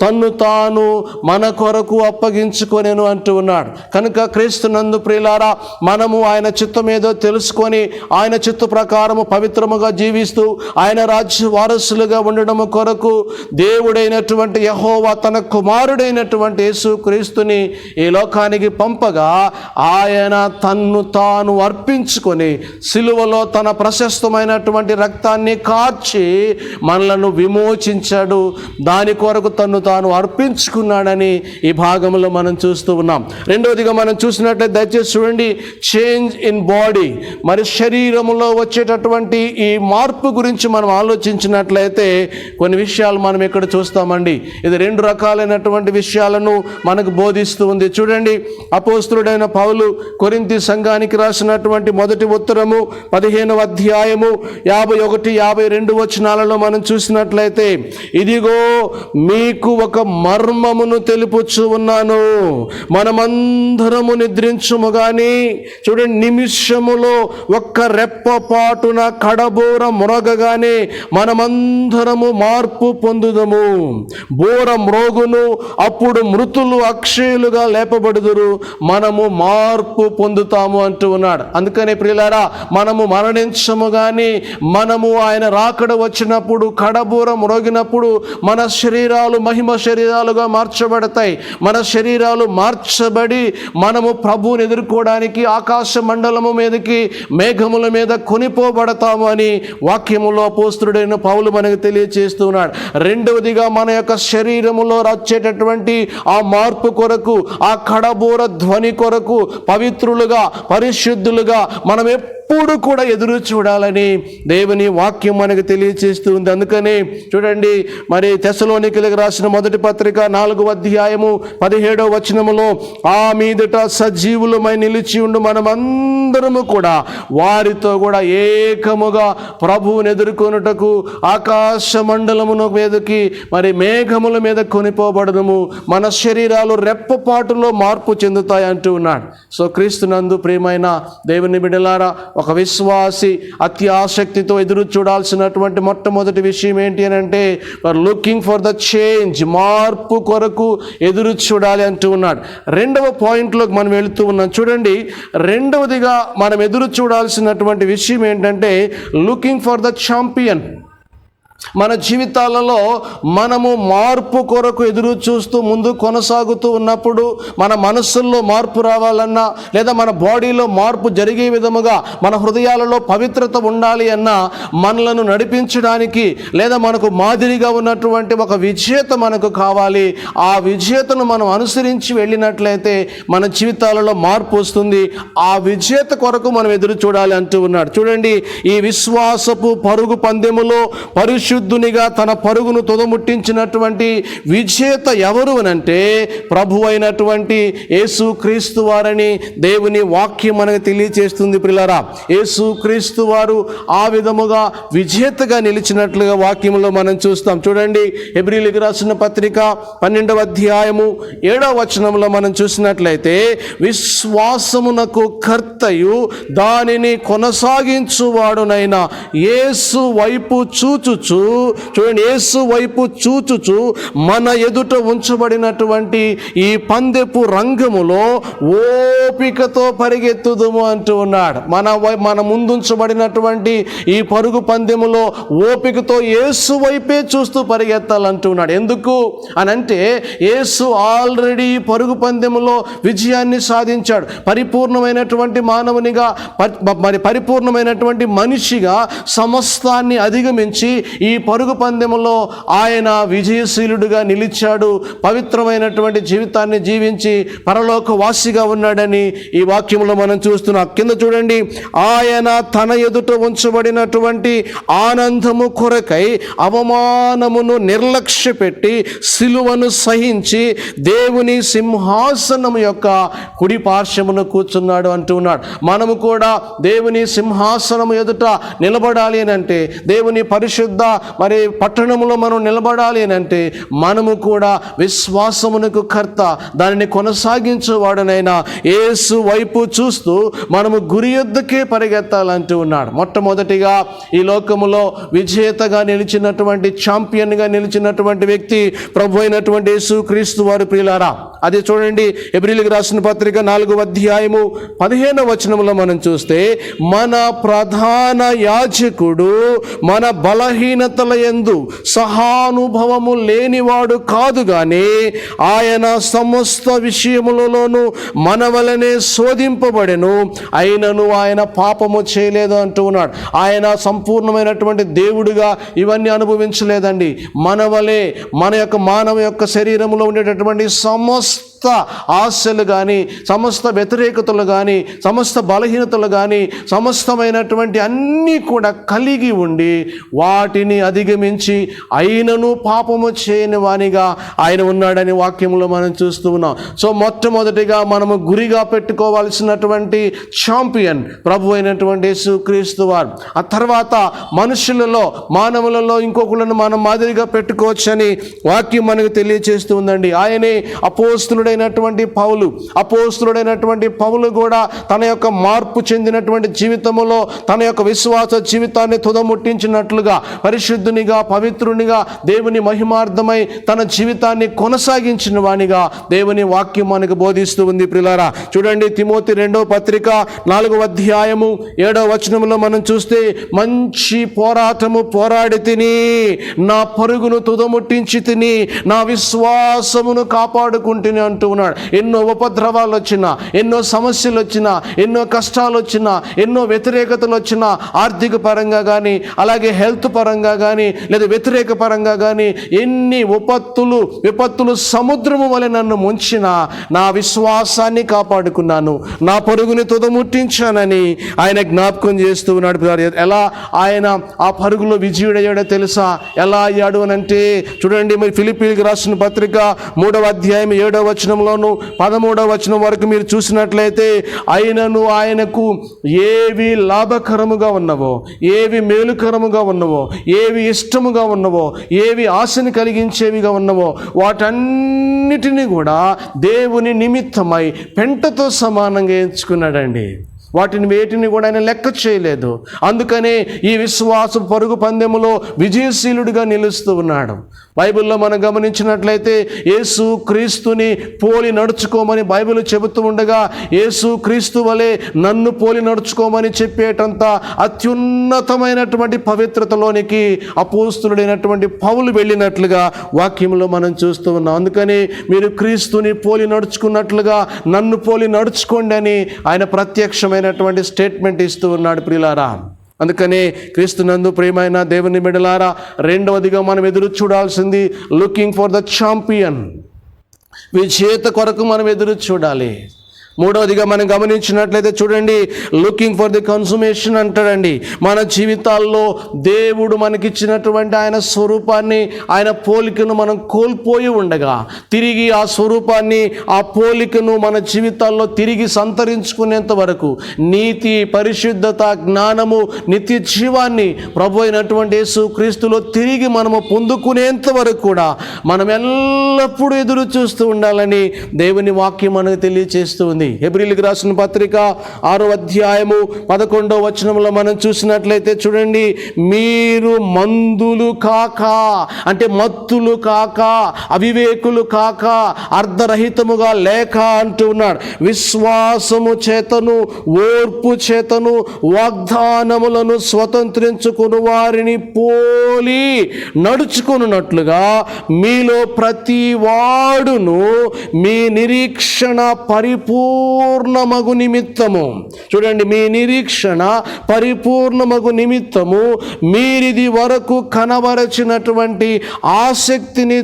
తన్ను తాను మన కొరకు అప్పగించుకొనెను అంటూ ఉన్నాడు. కనుక క్రీస్తునందు ప్రియులారా, మనము ఆయన చిత్తం ఏదో తెలుసుకొని ఆయన చిత్త ప్రకారము పవిత్రముగా జీవిస్తూ ఆయన రాజ్య వారసులుగా ఉండడము కొరకు దేవుడైనటువంటి యెహోవా తన కుమారుడైనటువంటి యేసు క్రీస్తుని ఈ లోకానికి పంపగా ఆయన తన్ను తాను అర్పించుకొని సిలువలో తన ప్రశస్తమైనటువంటి రక్తాన్ని కార్చి మనలను విమోచించాడు. దాని కొరకు తన్ను తాను అర్పించుకున్నాడని ఈ భాగంలో మనం చూస్తూ ఉన్నాం. రెండవదిగా మనం చూసినట్లయితే దయచేసి చూడండి, చేంజ్ ఇన్ బాడీ. మరి శరీరంలో వచ్చేటటువంటి ఈ మార్పు గురించి మనం ఆలోచించినట్లయితే కొన్ని విషయాలు మనం ఇక్కడ చూస్తామండి. ఇది 2 రకాలైనటువంటి విషయాలను మనకు బోధిస్తూ ఉంది. చూడండి, అపోస్తలుడైన పౌలు కొరింథీ సంఘానికి రాసినటువంటి మొదటి ఉత్తరము 15వ అధ్యాయము 51-52 వచనాలలో మనం చూసినట్లయితే, ఇదిగో మీకు ఒక మర్మమును తెలుపుచు ఉన్నాను, మనమందరము నిద్రించుము గాని చూడండి, నిమిషములో ఒక్క రెప్పపాటున కడబోర మొరగగానే మనమందరము మార్పు పొందుదము. బోర మ్రోగును, అప్పుడు మృతులు అక్షయులుగా లేపబడుదురు, మనము మార్పు పొందుతాము అంటూ ఉన్నాడు. అందుకనే ప్రియులారా, మనము మరణించము గాని మనము ఆయన రాకడ వచ్చినప్పుడు కడబూర మ్రోగినప్పుడు మన శరీరాలు మహిమ శరీరాలుగా మార్చబడతాయి. మన శరీరాలు మార్చబడి మనము ప్రభువుని ఎదుర్కోవడానికి ఆకాశ మండలము మీదకి మేఘముల మీద కొనిపోబడతాము అని వాక్యములో అపోస్తలుడైన పౌలు మనకు తెలియజేస్తున్నాడు. రెండవదిగా మన యొక్క శరీరములో వచ్చేటటువంటి ఆ మార్పు కొరకు, ఆ కడబూర ధ్వని కొరకు పవిత్రులుగా పరిశుద్ధులుగా మనం ఎప్పుడు కూడా ఎదురు చూడాలని దేవుని వాక్యం మనకు తెలియచేస్తూ ఉంది. అందుకని చూడండి, మరి తెస్సలోనికీయులకు రాసిన మొదటి పత్రిక 4వ అధ్యాయము 17వ వచనములో, ఆ మీదట సజీవులమై నిలిచి ఉండు మనమందరము కూడా వారితో కూడా ఏకముగా ప్రభువుని ఎదుర్కొనుటకు ఆకాశ మండలమును మీదకి మరి మేఘముల మీద కొనిపోబడము, మన శరీరాలు రెప్పపాటులో మార్పు చెందుతాయి అంటూ ఉన్నాడు. సో క్రీస్తునందు ప్రియమైన దేవుని బిడ్డలారా, ఒక విశ్వాసి అతి ఆసక్తితో ఎదురు చూడాల్సినటువంటి మొట్టమొదటి విషయం ఏంటి అని అంటే, లుకింగ్ ఫర్ ద చేంజ్, మార్పు కొరకు ఎదురు చూడాలి అంటూ ఉన్నాడు. రెండవ పాయింట్లోకి మనం వెళుతూ ఉన్నాం. చూడండి, రెండవదిగా మనం ఎదురు చూడాల్సినటువంటి విషయం ఏంటంటే లుకింగ్ ఫర్ ద ఛాంపియన్. మన జీవితాలలో మనము మార్పు కొరకు ఎదురు చూస్తూ ముందు కొనసాగుతూ ఉన్నప్పుడు, మన మనస్సుల్లో మార్పు రావాలన్నా, లేదా మన బాడీలో మార్పు జరిగే విధముగా మన హృదయాలలో పవిత్రత ఉండాలి అన్నా, మనలను నడిపించడానికి లేదా మనకు మాదిరిగా ఉన్నటువంటి ఒక విజేత మనకు కావాలి. ఆ విజేతను మనం అనుసరించి వెళ్ళినట్లయితే మన జీవితాలలో మార్పు వస్తుంది. ఆ విజేత కొరకు మనం ఎదురు చూడాలి అంటూ ఉన్నాడు. చూడండి, ఈ విశ్వాసపు పరుగు పందెములో పరిశుద్ధునిగా తన పరుగును తుదముట్టించినటువంటి విజేత ఎవరు అనంటే ప్రభు అయినటువంటి యేసు క్రీస్తు వారని దేవుని వాక్యం మనకు తెలియచేస్తుంది. ప్రియులారా, యేసు క్రీస్తు వారు ఆ విధముగా విజేతగా నిలిచినట్లుగా వాక్యంలో మనం చూస్తాం. చూడండి, హెబ్రీయులకు రాసిన పత్రిక 12వ అధ్యాయము 7వ వచనంలో మనం చూసినట్లయితే, విశ్వాసమునకు కర్తయు దానిని కొనసాగించువాడునైన యేసు వైపు చూచుచు, చూడండి, యేసు వైపు చూచుచు మన ఎదుట ఉంచబడినటువంటి ఈ పందెపు రంగములో ఓపికతో పరిగెత్తుదుము అంటూ ఉన్నాడు. మన ముందుంచబడినటువంటి ఈ పరుగు పందెములో ఓపికతో యేసు వైపే చూస్తూ పరిగెత్తాలంటూ ఉన్నాడు. ఎందుకు అనంటే, యేసు ఆల్రెడీ పరుగు పందెములో విజయాన్ని సాధించాడు. పరిపూర్ణమైనటువంటి మానవునిగా, మరి పరిపూర్ణమైనటువంటి మనిషిగా సమస్తాన్ని అధిగమించి ఈ పరుగు పందెములో ఆయన విజయశీలుడుగా నిలిచాడు. పవిత్రమైనటువంటి జీవితాన్ని జీవించి పరలోక వాసిగా ఉన్నాడని ఈ వాక్యంలో మనం చూస్తున్నాం. కింద చూడండి, ఆయన తన ఎదుట ఉంచబడినటువంటి ఆనందము కొరకై అవమానమును నిర్లక్ష్య పెట్టి సిలువను సహించి దేవుని సింహాసనము యొక్క కుడి పార్శ్వమును కూర్చున్నాడు అంటూ ఉన్నాడు. మనము కూడా దేవుని సింహాసనము ఎదుట నిలబడాలి అని అంటే, దేవుని పరిశుద్ధ మరి పట్టణములో మనం నిలబడాలి అని అంటే, మనము కూడా విశ్వాసమునకు కర్త, దానిని కొనసాగించేవాడనైనా యేసు వైపు చూస్తూ మనము గురి యొద్దకే పరిగెత్తాలంటూ ఉన్నాడు. మొట్టమొదటిగా ఈ లోకములో విజేతగా నిలిచినటువంటి, ఛాంపియన్గా నిలిచినటువంటి వ్యక్తి ప్రభు అయినటువంటి యేసు క్రీస్తు వారు. ప్రియులారా, అది చూడండి, హెబ్రీయులకు రాసిన పత్రిక 4వ అధ్యాయము 15వ వచనంలో మనం చూస్తే, మన ప్రధాన యాజకుడు మన బలహీనతల యందు సహానుభవము లేనివాడు కాదు గాని, ఆయన సమస్త విషయములలోనూ మన వలనే శోధింపబడెను, అయినను ఆయన పాపము చేయలేదు అంటూ ఉన్నాడు. ఆయన సంపూర్ణమైనటువంటి దేవుడుగా ఇవన్నీ అనుభవించలేదండి. మన వలే మన యొక్క మానవ యొక్క శరీరంలో ఉండేటటువంటి సమస్త ఆశలు కానీ, సమస్త వ్యతిరేకతలు కానీ, సమస్త బలహీనతలు కానీ, సమస్తమైనటువంటి అన్నీ కూడా కలిగి ఉండి వాటిని అధిగమించి అయినను పాపము చేయని వానిగా ఆయన ఉన్నాడని వాక్యంలో మనం చూస్తూ ఉన్నాం. సో మొట్టమొదటిగా మనము గురిగా పెట్టుకోవాల్సినటువంటి ఛాంపియన్ ప్రభు అయినటువంటి యేసు క్రీస్తు వారు. ఆ తర్వాత మనుషులలో, మానవులలో ఇంకొకళ్ళను మనం మాదిరిగా పెట్టుకోవచ్చని వాక్యం మనకు తెలియచేస్తూ ఉందండి. ఆయనే అపోస్తలుడైనటువంటి పౌలు. అపోస్తలుడైనటువంటి పౌలు కూడా తన యొక్క మార్పు చెందినటువంటి జీవితంలో తన యొక్క విశ్వాస జీవితాన్ని తుదముట్టించినట్లుగా పరిశుద్ధునిగా, పవిత్రునిగా, దేవుని మహిమార్థమై తన జీవితాన్ని కొనసాగించిన వానిగా దేవుని వాక్యం మనకు బోధిస్తూ ఉంది. ప్రియులారా, చూడండి, తిమోతి 2వ పత్రిక 4వ అధ్యాయము 7వ వచనంలో మనం చూస్తే, మంచి పోరాటము పోరాడి తిని, నా పరుగును తుదముట్టించి తిని, నా విశ్వాసమును కాపాడుకుంటుని అంటూ అంటూ ఉన్నాడు. ఎన్నో ఉపద్రవాలు వచ్చినా, ఎన్నో సమస్యలు వచ్చినా, ఎన్నో కష్టాలు వచ్చినా, ఎన్నో వ్యతిరేకతలు వచ్చినా, ఆర్థిక పరంగా కానీ, అలాగే హెల్త్ పరంగా కానీ, లేదా వ్యతిరేక పరంగా కానీ ఎన్ని విపత్తులు సముద్రము వలె నన్ను ముంచినా నా విశ్వాసాన్ని కాపాడుకున్నాను, నా పరుగుని తుదముట్టించానని ఆయన జ్ఞాపకం చేస్తూ ఉన్నాడు. ఎలా ఆయన ఆ పరుగులో విజయుడయ్యాడో తెలుసా? ఎలా అయ్యాడు అని అంటే చూడండి, మరి ఫిలిప్పీలకు రాసిన పత్రిక 3వ అధ్యాయం 7వ వచనంలోను 13వ వచనం వరకు మీరు చూసినట్లయితే, అయినను ఆయనకు ఏవి లాభకరముగా ఉన్నవో, ఏవి మేలుకరముగా ఉన్నవో, ఏవి ఇష్టముగా ఉన్నవో, ఏవి ఆశని కలిగించేవిగా ఉన్నవో వాటన్నిటినీ కూడా దేవుని నిమిత్తమై పెంటతో సమానంగా ఎంచుకున్నాడండి. వాటిని వేటిని కూడా ఆయన లెక్క చేయలేదు. అందుకనే ఈ విశ్వాస పరుగు పందెములో విజయశీలుడిగా నిలుస్తూ ఉన్నాడు. బైబిల్లో మనం గమనించినట్లయితే యేసు క్రీస్తుని పోలి నడుచుకోమని బైబిల్ చెబుతూ ఉండగా, యేసు క్రీస్తు వలె నన్ను పోలి నడుచుకోమని చెప్పేటంత అత్యున్నతమైనటువంటి పవిత్రతలోనికి అపోస్తులుడైనటువంటి పౌలు వెళ్ళినట్లుగా వాక్యంలో మనం చూస్తూ ఉన్నాం. అందుకని మీరు క్రీస్తుని పోలి నడుచుకున్నట్లుగా నన్ను పోలి నడుచుకోండి అని ఆయన ప్రత్యక్షమైనటువంటి స్టేట్మెంట్ ఇస్తూ ఉన్నాడు ప్రియులారా. అందుకనే క్రీస్తునందు ప్రియమైన దేవుని బిడ్డలారా, రెండవదిగా మనం ఎదురు చూడాల్సింది లుకింగ్ ఫర్ ద ఛాంపియన్, విజేత కొరకు మనం ఎదురు చూడాలి. మూడవదిగా మనం గమనించినట్లయితే చూడండి, లుకింగ్ ఫర్ ది కన్సుమేషన్ అంటాడండి. మన జీవితాల్లో దేవుడు మనకిచ్చినటువంటి ఆయన స్వరూపాన్ని, ఆయన పోలికను మనం కోల్పోయి ఉండగా తిరిగి ఆ స్వరూపాన్ని, ఆ పోలికను మన జీవితాల్లో తిరిగి సంతరించుకునేంత వరకు నీతి, పరిశుద్ధత, జ్ఞానము, నిత్య జీవాన్ని ప్రభు అయినటువంటి యేసు క్రీస్తులో తిరిగి మనము పొందుకునేంత వరకు కూడా మనం ఎల్లప్పుడూ ఎదురు చూస్తూ ఉండాలని దేవుని వాక్యం మనకు తెలియజేస్తూ ఉంది. హెబ్రీయులకు రాసిన పత్రిక 6వ అధ్యాయము 11వ వచనంలో మనం చూసినట్లయితే చూడండి, మీరు మందులు కాక, అంటే మత్తులు కాక, అవివేకులు కాక, అర్ధరహితముగా లేక అంటూ ఉన్నాడు. విశ్వాసము చేతను, ఓర్పు చేతను వాగ్దానములను స్వతంత్రించుకుని వారిని పోలి నడుచుకున్నట్లుగా మీలో ప్రతి వాడును మీ నిరీక్షణ పరిపూర్ణమగు నిమిత్తము, చూడండి, మీ నిరీక్షణ పరిపూర్ణమగు నిమిత్తము మీరిది వరకు కనబరచినటువంటి ఆసక్తిని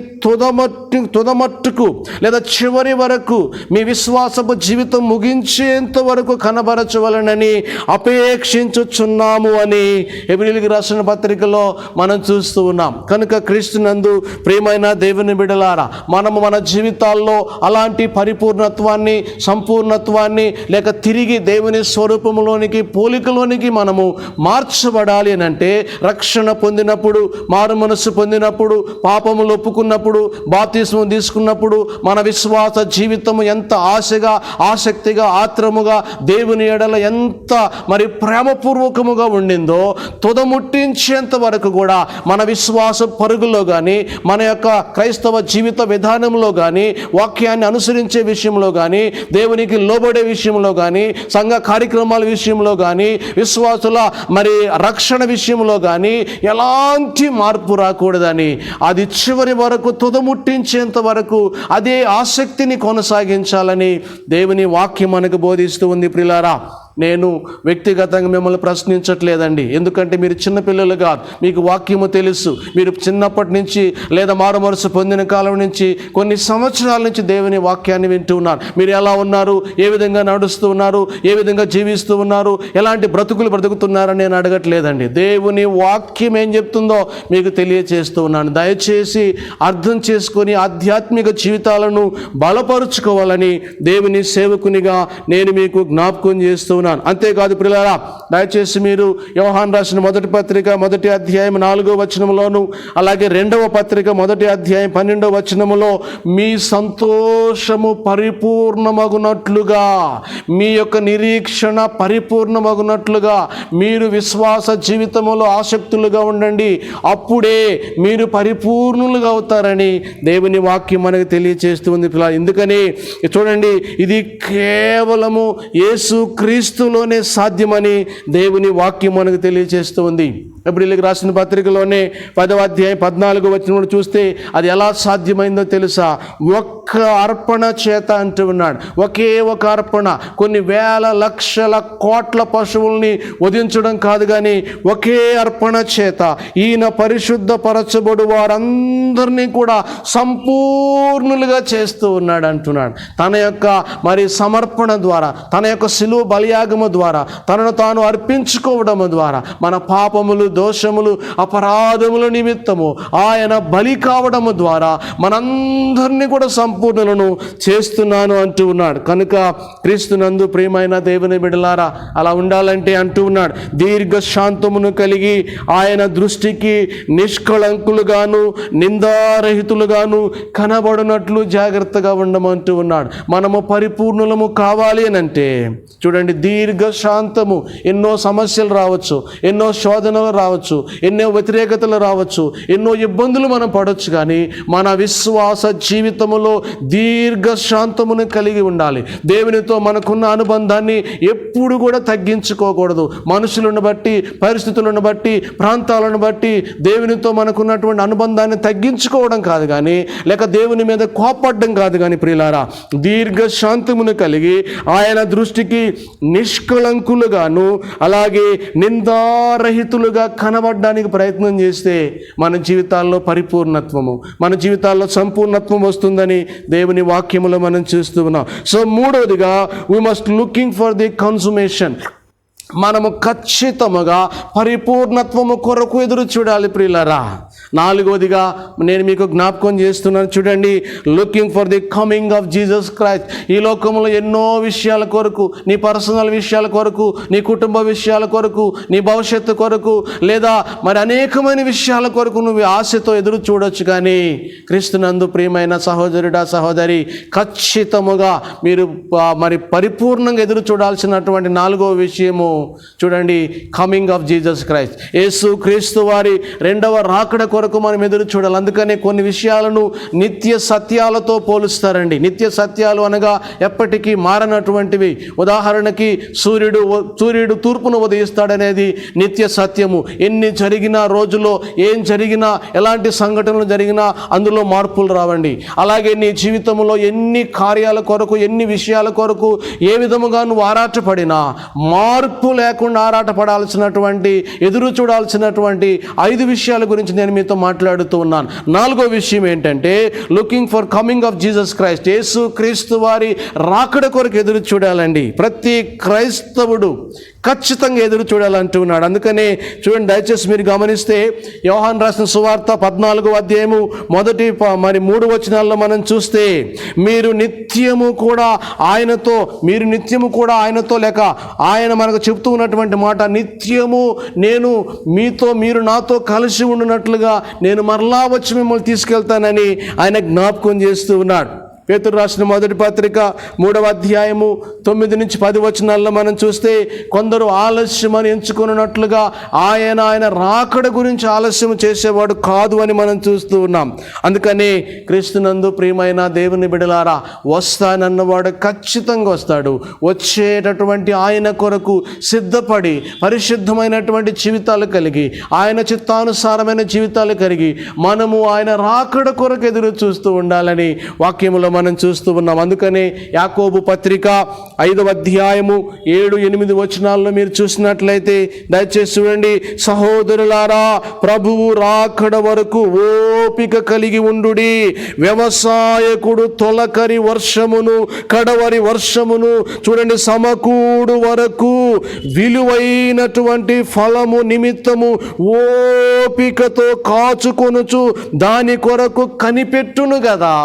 తుదమట్టుకు లేదా చివరి వరకు మీ విశ్వాసపు జీవితం ముగించేంత వరకు కనబరచవలనని అపేక్షించుచున్నాము అని హెబ్రీయులకు రాసిన పత్రికలో మనం చూస్తూ ఉన్నాం. కనుక క్రీస్తునందు ప్రియమైన దేవుని బిడ్డలారా, మనము మన జీవితాల్లో అలాంటి పరిపూర్ణత్వాన్ని, సంపూర్ణత్వాన్ని, లేక తిరిగి దేవుని స్వరూపంలోనికి, పోలికలోనికి మనము మార్చబడాలి అని అంటే, రక్షణ పొందినప్పుడు, మారు మనస్సు పొందినప్పుడు, పాపములు ఒప్పుకున్నప్పుడు, బాప్తిస్మం తీసుకున్నప్పుడు మన విశ్వాస జీవితము ఎంత ఆశగా, ఆసక్తిగా, ఆత్రముగా దేవుని ఎడల ఎంత మరి ప్రేమపూర్వకముగా ఉండిందో తుదముట్టించేంత వరకు కూడా మన విశ్వాస పరుగులో కానీ, మన యొక్క క్రైస్తవ జీవిత విధానంలో కానీ, వాక్యాన్ని అనుసరించే విషయంలో కానీ, దేవునికి లోబడే విషయంలో కానీ, సంఘ కార్యక్రమాల విషయంలో కానీ, విశ్వాసుల మరి రక్షణ విషయంలో కానీ ఎలాంటి మార్పు రాకూడదని, అది చివరి వరకు తుదముట్టించేంత వరకు అదే ఆసక్తిని కొనసాగించాలని దేవుని వాక్యం మనకు బోధిస్తూ ఉంది. ప్రియులారా, నేను వ్యక్తిగతంగా మిమ్మల్ని ప్రశ్నించట్లేదండి, ఎందుకంటే మీరు చిన్నపిల్లలు కాదు, మీకు వాక్యము తెలుసు. మీరు చిన్నప్పటి నుంచి లేదా మారు మనసు పొందిన కాలం నుంచి కొన్ని సంవత్సరాల నుంచి దేవుని వాక్యాన్ని వింటూ ఉన్నారు. మీరు ఎలా ఉన్నారు, ఏ విధంగా నడుస్తూ ఉన్నారు, ఏ విధంగా జీవిస్తూ ఉన్నారు, ఎలాంటి బ్రతుకులు బ్రతుకుతున్నారని నేను అడగట్లేదండి. దేవుని వాక్యం ఏం చెప్తుందో మీకు తెలియచేస్తూ ఉన్నాను. దయచేసి అర్థం చేసుకొని ఆధ్యాత్మిక జీవితాలను బలపరుచుకోవాలని దేవుని సేవకునిగా నేను మీకు జ్ఞాపకం చేస్తూ ఉన్నాను. అంతేకాదు ప్రియులారా, దయచేసి మీరు యోహాను రాసిన మొదటి పత్రిక 1వ అధ్యాయం 4వ వచనంలోను, అలాగే 2వ పత్రిక 1వ అధ్యాయం 12వ వచనములో మీ సంతోషము పరిపూర్ణమగునట్లుగా, మీ యొక్క నిరీక్షణ పరిపూర్ణమగునట్లుగా మీరు విశ్వాస జీవితంలో ఆసక్తులుగా ఉండండి, అప్పుడే మీరు పరిపూర్ణులుగా అవుతారని దేవుని వాక్యం మనకు తెలియచేస్తుంది. ఎందుకని చూడండి, ఇది కేవలము యేసు క్రీస్తు క్రీస్తులోనే సాధ్యమని దేవుని వాక్యం మనకు తెలియజేస్తూ ఉంది. ఎబ్రీయులకు రాసిన పత్రికలోనే 10వ అధ్యాయం 14వ వచనంలో చూస్తే అది ఎలా సాధ్యమైందో తెలుసా? ఒక్క అర్పణ చేత అంటూ ఉన్నాడు. ఒకే ఒక అర్పణ, కొన్ని వేల లక్షల కోట్ల పశువుల్ని వధించడం కాదు, కానీ ఒకే అర్పణ చేత ఈయన పరిశుద్ధపరచబడు వారందరినీ కూడా సంపూర్ణులుగా చేస్తూ ఉన్నాడు అంటున్నాడు. తన యొక్క సమర్పణ ద్వారా, తన యొక్క శిలువ బలియాగము ద్వారా, తనను తాను అర్పించుకోవడము ద్వారా మన పాపములు, దోషములు, అపరాధముల నిమిత్తము ఆయన బలి కావడము ద్వారా మనందరినీ కూడా సంపూర్ణులను చేస్తున్నాను అంటూ ఉన్నాడు. కనుక క్రీస్తునందు ప్రియమైన దేవుని బిడ్డలారా, అలా ఉండాలంటే అంటూ ఉన్నాడు, దీర్ఘశాంతమును కలిగి ఆయన దృష్టికి నిష్కళంకులుగాను నిందారహితులుగాను కనబడినట్లు జాగ్రత్తగా ఉండమంటూ ఉన్నాడు. మనము పరిపూర్ణులము కావాలి అని అంటే చూడండి, దీర్ఘశాంతము. ఎన్నో సమస్యలు రావచ్చు, ఎన్నో శోధనలు రావచ్చు, ఎన్నో వ్యతిరేకతలు రావచ్చు, ఎన్నో ఇబ్బందులు మనం పడవచ్చు, కానీ మన విశ్వాస జీవితములో దీర్ఘశాంతమును కలిగి ఉండాలి. దేవునితో మనకున్న అనుబంధాన్ని ఎప్పుడు కూడా తగ్గించుకోకూడదు. మనుషులను బట్టి, పరిస్థితులను బట్టి, ప్రాంతాలను బట్టి దేవునితో మనకున్నటువంటి అనుబంధాన్ని తగ్గించుకోవడం కాదు, కానీ లేక దేవుని మీద కోపడ్డం కాదు, కానీ ప్రియులారా, దీర్ఘశాంతమును కలిగి ఆయన దృష్టికి నిష్కళంకులుగాను అలాగే నిందారహితులుగా కనబడడానికి ప్రయత్నం చేస్తే మన జీవితాల్లో పరిపూర్ణత్వము, మన జీవితాల్లో సంపూర్ణత్వం వస్తుందని దేవుని వాక్యములో మనం చూస్తూ ఉన్నాం. సో మూడవదిగా, we must looking for the consummation. మనము ఖచ్చితముగా పరిపూర్ణత్వము కొరకు ఎదురు చూడాలి ప్రియులారా. నాలుగవదిగా నేను మీకు జ్ఞాపకం చేస్తున్నాను, చూడండి, looking for the coming of Jesus Christ. ఈ లోకంలో ఎన్నో విషయాల కొరకు, నీ పర్సనల్ విషయాల కొరకు, నీ కుటుంబ విషయాల కొరకు, నీ భవిష్యత్తు కొరకు, లేదా అనేకమైన విషయాల కొరకు నువ్వు ఆశతో ఎదురు చూడొచ్చు, కానీ క్రీస్తునందు ప్రియమైన సహోదరుడా, సహోదరి, ఖచ్చితముగా మీరు పరిపూర్ణంగా ఎదురు చూడాల్సినటువంటి నాలుగవ విషయము చూడండి, కమింగ్ ఆఫ్ జీసస్ క్రైస్ట్. యేసు క్రీస్తు వారి రెండవ రాకడ కొరకు మనం ఎదురు చూడాలి. అందుకనే కొన్ని విషయాలను నిత్య సత్యాలతో పోలుస్తారండి. నిత్య సత్యాలు అనగా ఎప్పటికీ మారనటువంటివి. ఉదాహరణకి సూర్యుడు తూర్పును ఉదయిస్తాడనేది నిత్య సత్యము. ఎన్ని జరిగినా, రోజులో ఏం జరిగినా, ఎలాంటి సంఘటనలు జరిగినా అందులో మార్పులు రావండి. అలాగే నీ జీవితంలో ఎన్ని కార్యాల కొరకు, ఎన్ని విషయాల కొరకు ఏ విధముగా నువ్వు ఆరాటపడినా మార్పు లేకుండా ఆరాటపడాల్సినటువంటి, ఎదురు చూడాల్సినటువంటి 5 విషయాల గురించి నేను మీతో మాట్లాడుతూ ఉన్నాను. నాలుగో విషయం ఏంటంటే, looking for coming of Jesus Christ. యేసు క్రీస్తు వారి రాకడ కొరకు ఎదురు చూడాలండి. ప్రతి క్రైస్తవుడు ఖచ్చితంగా ఎదురు చూడాలంటూ ఉన్నాడు. అందుకనే చూడండి, దయచేసి మీరు గమనిస్తే యోహాను రాసిన సువార్త 14వ అధ్యాయము 3 వచనాల్లో మనం చూస్తే, మీరు నిత్యము కూడా ఆయనతో లేక ఆయన మనకు చెప్తూ ఉన్నటువంటి మాట, నిత్యము నేను మీతో, మీరు నాతో కలిసి ఉండినట్లుగా నేను మరలా వచ్చి మిమ్మల్ని తీసుకెళ్తానని ఆయన జ్ఞాపకం చేస్తూ ఉన్నాడు. పేతురు రాసిన మొదటి పత్రిక 3వ అధ్యాయము 9 నుంచి 10 వచనాల్లో మనం చూస్తే, కొందరు ఆలస్యమని ఎంచుకున్నట్లుగా ఆయన రాకడ గురించి ఆలస్యం చేసేవాడు కాదు అని మనం చూస్తూ ఉన్నాం. అందుకని క్రీస్తునందు ప్రియమైన దేవుని బిడ్డలారా, వస్తానన్నవాడు ఖచ్చితంగా వస్తాడు. వచ్చేటటువంటి ఆయన కొరకు సిద్ధపడి పరిశుద్ధమైనటువంటి జీవితాలు కలిగి, ఆయన చిత్తానుసారమైన జీవితాలు కలిగి మనము ఆయన రాకడ కొరకు ఎదురు చూస్తూ ఉండాలని వాక్యములో మనం చూస్తూ ఉన్నాం. అందుకనే యాకోబు పత్రిక 5వ అధ్యాయము 7-8 వచనాల్లో మీరు చూసినట్లయితే, దయచేసి చూడండి, సహోదరులారా, ప్రభువు రాకడ వరకు ఓపిక కలిగి ఉండుడి. వ్యవసాయకుడు తొలకరి వర్షమును కడవరి వర్షమును చూడండి సమకూడు వరకు విలువైనటువంటి ఫలము నిమిత్తము ఓపికతో కాచుకొనుచు దాని కొరకు కనిపెట్టును కదా.